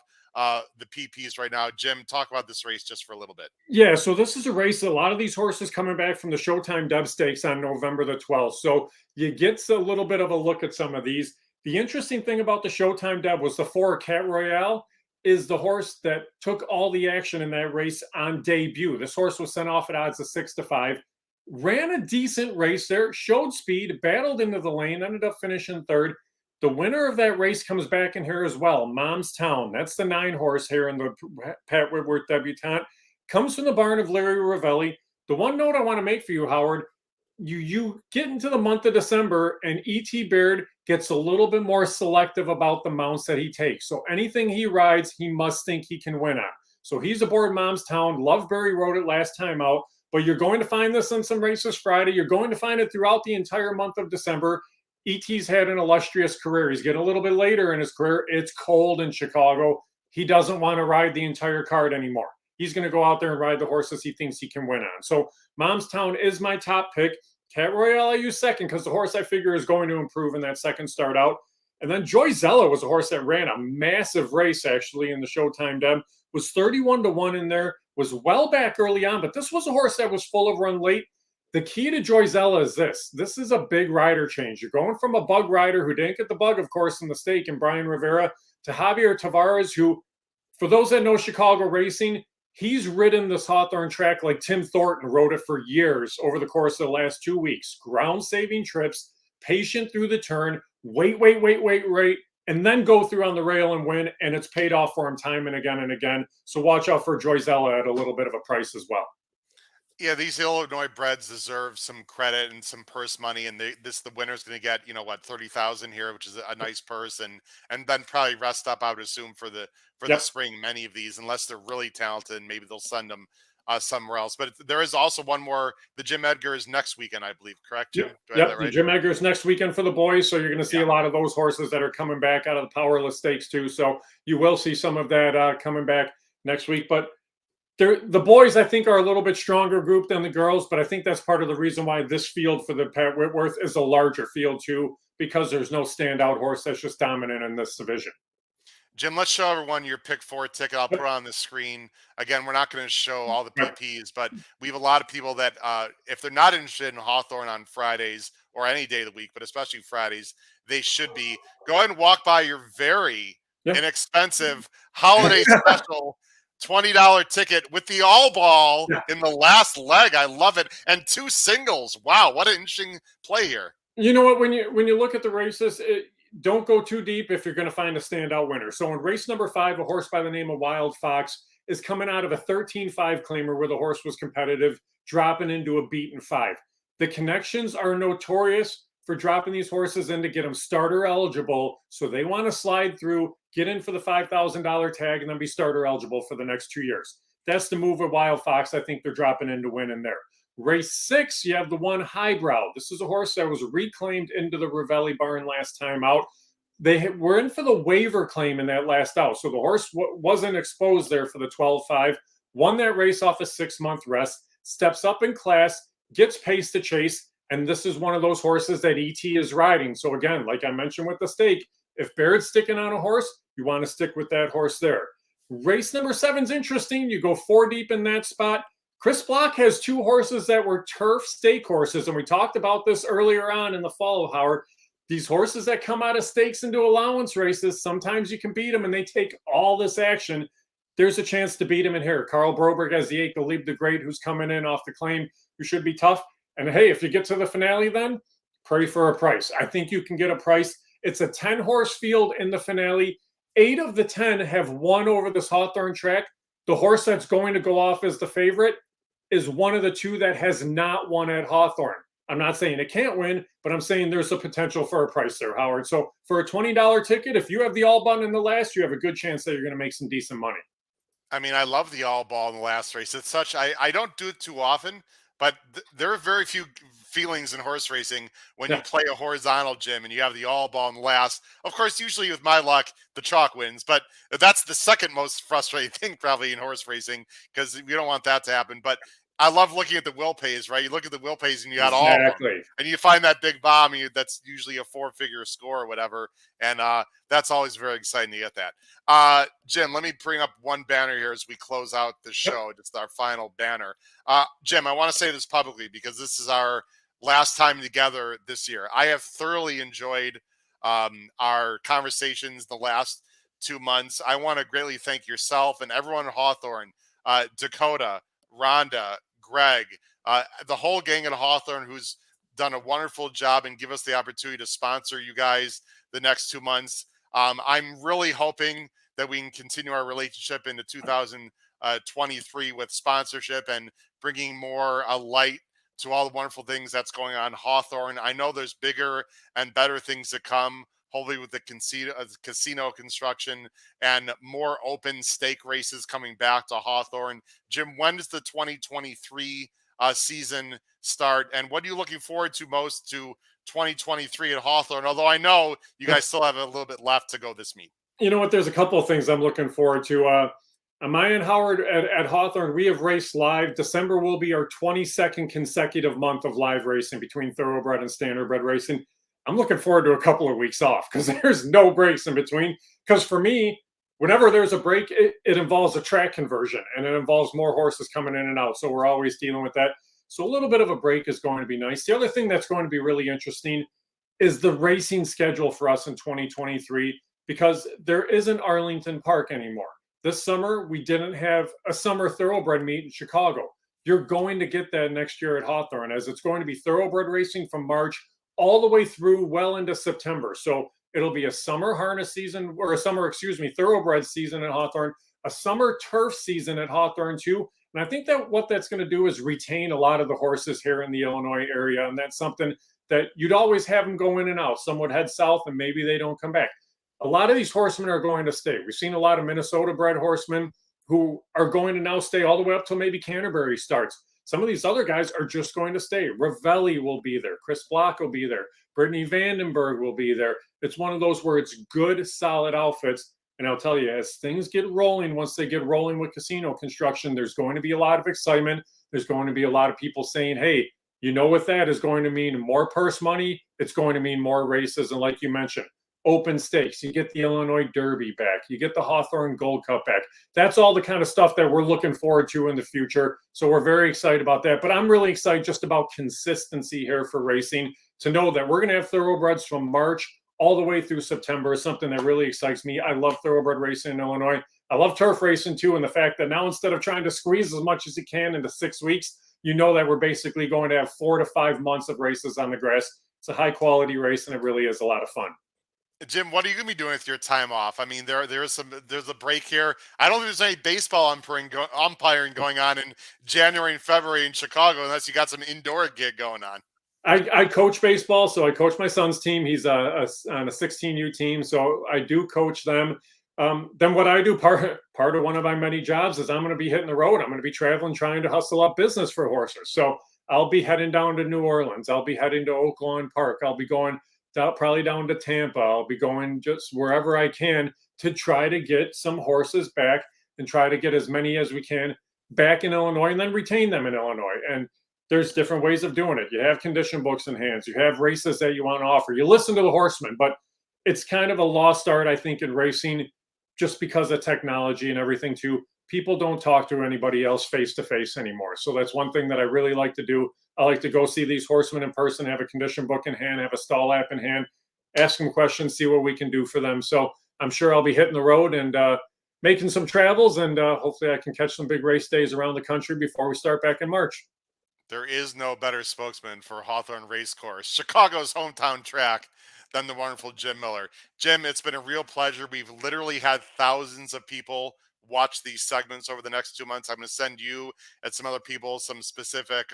the PPs right now. Jim, talk about this race just for a little bit. Yeah, so this is a race. A lot of these horses coming back from the Showtime Deb Stakes on November the 12th. So you get a little bit of a look at some of these. The interesting thing about the Showtime Deb was the 4 Cat Royale is the horse that took all the action in that race on debut. This horse was sent off at odds of 6-5, ran a decent race there, showed speed, battled into the lane, ended up finishing 3rd. The winner of that race comes back in here as well, Mom's Town. That's the 9 horse here in the Pat Whitworth debutante. Comes from the barn of Larry Ravelli. The one note I want to make for you, Howard, you get into the month of December and E.T. Baird gets a little bit more selective about the mounts that he takes. So anything he rides, he must think he can win on. So he's aboard Mom's Town. Loveberry rode it last time out, but you're going to find this on some races Friday. You're going to find it throughout the entire month of December. E.T.'s had an illustrious career. He's getting a little bit later in his career. It's cold in Chicago. He doesn't want to ride the entire card anymore. He's going to go out there and ride the horses he thinks he can win on. So Mom's Town is my top pick. Cat Royale I use second because the horse I figure is going to improve in that second start out. And then Joyzella was a horse that ran a massive race actually in the Showtime Deb. Was 31-1 in there. Was well back early on, but this was a horse that was full of run late. The key to Joyzella is this. This is a big rider change. You're going from a bug rider who didn't get the bug, of course, in the stake, and Brian Rivera, to Javier Tavares, who, for those that know Chicago racing, he's ridden this Hawthorne track like Tim Thornton rode it for years over the course of the last 2 weeks. Ground-saving trips, patient through the turn, wait, and then go through on the rail and win, and it's paid off for him time and again. So watch out for Joyzella at a little bit of a price as well. Yeah, these Illinois breds deserve some credit and some purse money, and the winner's going to get, $30,000 here, which is a nice purse, and then probably rest up, I would assume, for the spring. Many of these, unless they're really talented, maybe they'll send them somewhere else. But there is also one more. The Jim Edgar is next weekend, I believe. Correct, Jim? Yep. The Jim Edgar is next weekend for the boys, so you're going to see a lot of those horses that are coming back out of the powerless stakes too. So you will see some of that coming back next week, but. The boys, I think, are a little bit stronger group than the girls, but I think that's part of the reason why this field for the Pat Whitworth is a larger field, too, because there's no standout horse that's just dominant in this division. Jim, let's show everyone your pick 4 ticket. I'll put it on the screen. Again, we're not going to show all the PPs, but we have a lot of people that, if they're not interested in Hawthorne on Fridays or any day of the week, but especially Fridays, they should be. Go ahead and walk by your very inexpensive holiday special $20 ticket with the all ball in the last leg. I love it. And 2 singles. Wow, what an interesting play here. You know what? When you look at the races, don't go too deep if you're going to find a standout winner. So in race number 5, a horse by the name of Wild Fox is coming out of a 13-5 claimer where the horse was competitive, dropping into a beaten 5. The connections are notorious for dropping these horses in to get them starter eligible. So they want to slide through, get in for the $5,000 tag, and then be starter eligible for the next 2 years. That's the move with Wild Fox. I think they're dropping in to win in there. Race 6, you have the one Highbrow. This is a horse that was reclaimed into the Ravelli barn last time out. They were in for the waiver claim in that last out. So the horse wasn't exposed there for the 12-5. Won that race off a 6-month rest. Steps up in class, gets pace to chase. And this is one of those horses that ET is riding. So again, like I mentioned with the stake, if Baird's sticking on a horse, you want to stick with that horse there. Race number 7 is interesting. You go 4 deep in that spot. Chris Block has 2 horses that were turf stake horses. And we talked about this earlier on in the fall, Howard. These horses that come out of stakes into allowance races, sometimes you can beat them and they take all this action. There's a chance to beat him in here. Carl Broberg has the 8, Galib the Great, who's coming in off the claim, who should be tough. And hey, if you get to the finale, then pray for a price. I think you can get a price. It's a 10-horse field in the finale. 8 of the 10 have won over this Hawthorne track. The horse that's going to go off as the favorite is one of the 2 that has not won at Hawthorne. I'm not saying it can't win, but I'm saying there's a potential for a price there, Howard. So for a $20 ticket, if you have the all button in the last, you have a good chance that you're going to make some decent money. I mean, I love the all ball in the last race. It's such, I don't do it too often, but there are very few feelings in horse racing when you Yeah. play a horizontal, Jim, and you have the all ball in the last. Of course, usually with my luck, the chalk wins, but that's the second most frustrating thing probably in horse racing because you don't want that to happen. But I love looking at the will pays, right? You look at the will pays and you got all of them. Exactly. And you find that big bomb, that's usually a 4-figure score or whatever. And that's always very exciting to get that. Jim, let me bring up one banner here as we close out the show. Just our final banner. Jim, I want to say this publicly because this is our last time together this year. I have thoroughly enjoyed our conversations the last 2 months. I want to greatly thank yourself and everyone at Hawthorne, Dakota, Rhonda, Greg, the whole gang at Hawthorne who's done a wonderful job and give us the opportunity to sponsor you guys the next 2 months. I'm really hoping that we can continue our relationship into 2023 with sponsorship and bringing more light to all the wonderful things that's going on in Hawthorne. I know there's bigger and better things to come, hopefully with the casino construction and more open stake races coming back to Hawthorne. Jim, when does the 2023 season start? And what are you looking forward to most to 2023 at Hawthorne? Although I know you guys still have a little bit left to go this meet. You know what? There's a couple of things I'm looking forward to. Maya and Howard at Hawthorne, we have raced live. December will be our 22nd consecutive month of live racing between thoroughbred and standardbred racing. I'm looking forward to a couple of weeks off because there's no breaks in between. Because for me, whenever there's a break, it involves a track conversion and it involves more horses coming in and out. So we're always dealing with that. So a little bit of a break is going to be nice. The other thing that's going to be really interesting is the racing schedule for us in 2023 because there isn't Arlington Park anymore. This summer, we didn't have a summer thoroughbred meet in Chicago. You're going to get that next year at Hawthorne, as it's going to be thoroughbred racing from March all the way through well into September. So it'll be a summer harness season, or a summer, thoroughbred season at Hawthorne, a summer turf season at Hawthorne too. And I think that what that's going to do is retain a lot of the horses here in the Illinois area. And that's something that you'd always have them go in and out. Some would head south and maybe they don't come back. A lot of these horsemen are going to stay. We've seen a lot of Minnesota bred horsemen who are going to now stay all the way up till maybe Canterbury starts. Some of these other guys are just going to stay. Ravelli will be there. Chris Block will be there. Brittany Vandenberg will be there. It's one of those where it's good, solid outfits. And I'll tell you, as things get rolling, once they get rolling with casino construction, there's going to be a lot of excitement. There's going to be a lot of people saying, hey, you know what that is going to mean? More purse money. It's going to mean more races. And like you mentioned, open stakes. You get the Illinois Derby back. You get the Hawthorne Gold Cup back. That's all the kind of stuff that we're looking forward to in the future. So we're very excited about that. But I'm really excited just about consistency here for racing, to know that we're going to have thoroughbreds from March all the way through September is something that really excites me. I love thoroughbred racing in Illinois. I love turf racing too. And the fact that now, instead of trying to squeeze as much as you can into 6 weeks, you know that we're basically going to have 4 to 5 months of races on the grass. It's a high quality race and it really is a lot of fun. Jim, what are you going to be doing with your time off? I mean, there's a break here. I don't think there's any baseball umpiring going on in January and February in Chicago unless you got some indoor gig going on. I coach baseball, so I coach my son's team. He's on a 16U team, so I do coach them. Then what I do, part of one of my many jobs, is I'm going to be hitting the road. I'm going to be traveling, trying to hustle up business for horses. So I'll be heading down to New Orleans. I'll be heading to Oak Lawn Park. I'll be going probably down to Tampa. I'll be going just wherever I can to try to get some horses back and try to get as many as we can back in Illinois and then retain them in Illinois. And there's different ways of doing it. You have condition books in hands. You have races that you want to offer. You listen to the horsemen, but it's kind of a lost art, I think, in racing just because of technology and everything too. People don't talk to anybody else face to face anymore. So that's one thing that I really like to do. I like to go see these horsemen in person, have a condition book in hand, have a stall app in hand, ask them questions, see what we can do for them. So I'm sure I'll be hitting the road and making some travels, and hopefully I can catch some big race days around the country before we start back in March. There is no better spokesman for Hawthorne Race Course, Chicago's hometown track, than the wonderful Jim Miller. Jim, it's been a real pleasure. We've literally had thousands of people watch these segments over the next 2 months. I'm going to send you and some other people some specific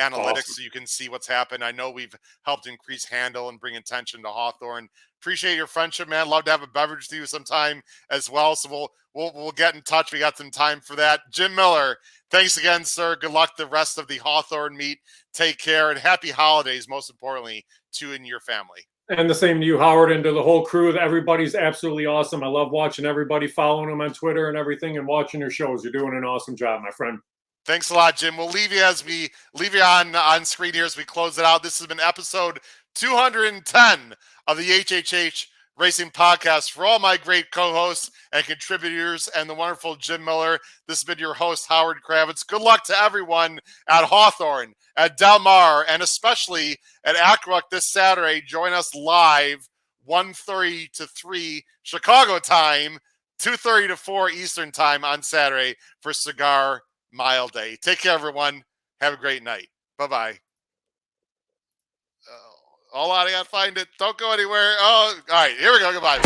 analytics so you can see what's happened. I know we've helped increase handle and bring attention to Hawthorne. Appreciate your friendship, man. Love to have a beverage with you sometime as well. So we'll get in touch. We got some time for that. Jim Miller, thanks again, sir. Good luck the rest of the Hawthorne meet. Take care and happy holidays, most importantly, to you and your family. And the same to you, Howard, and to the whole crew. Everybody's absolutely awesome. I love watching everybody, following them on Twitter and everything, and watching your shows. You're doing an awesome job, my friend. Thanks a lot, Jim. We'll leave you as we leave you on screen here as we close it out. This has been episode 210 of the HHH Racing Podcast. For all my great co-hosts and contributors and the wonderful Jim Miller, this has been your host, Howard Kravitz. Good luck to everyone at Hawthorne, at Del Mar, and especially at Aqueduct this Saturday. Join us live 1:30 to 3 Chicago time, 2:30 to 4 Eastern time on Saturday for Cigar Mile Day. Take care, everyone. Have a great night. Bye-bye. Hold on, I gotta find it. Don't go anywhere. Oh, all right, here we go. Goodbye.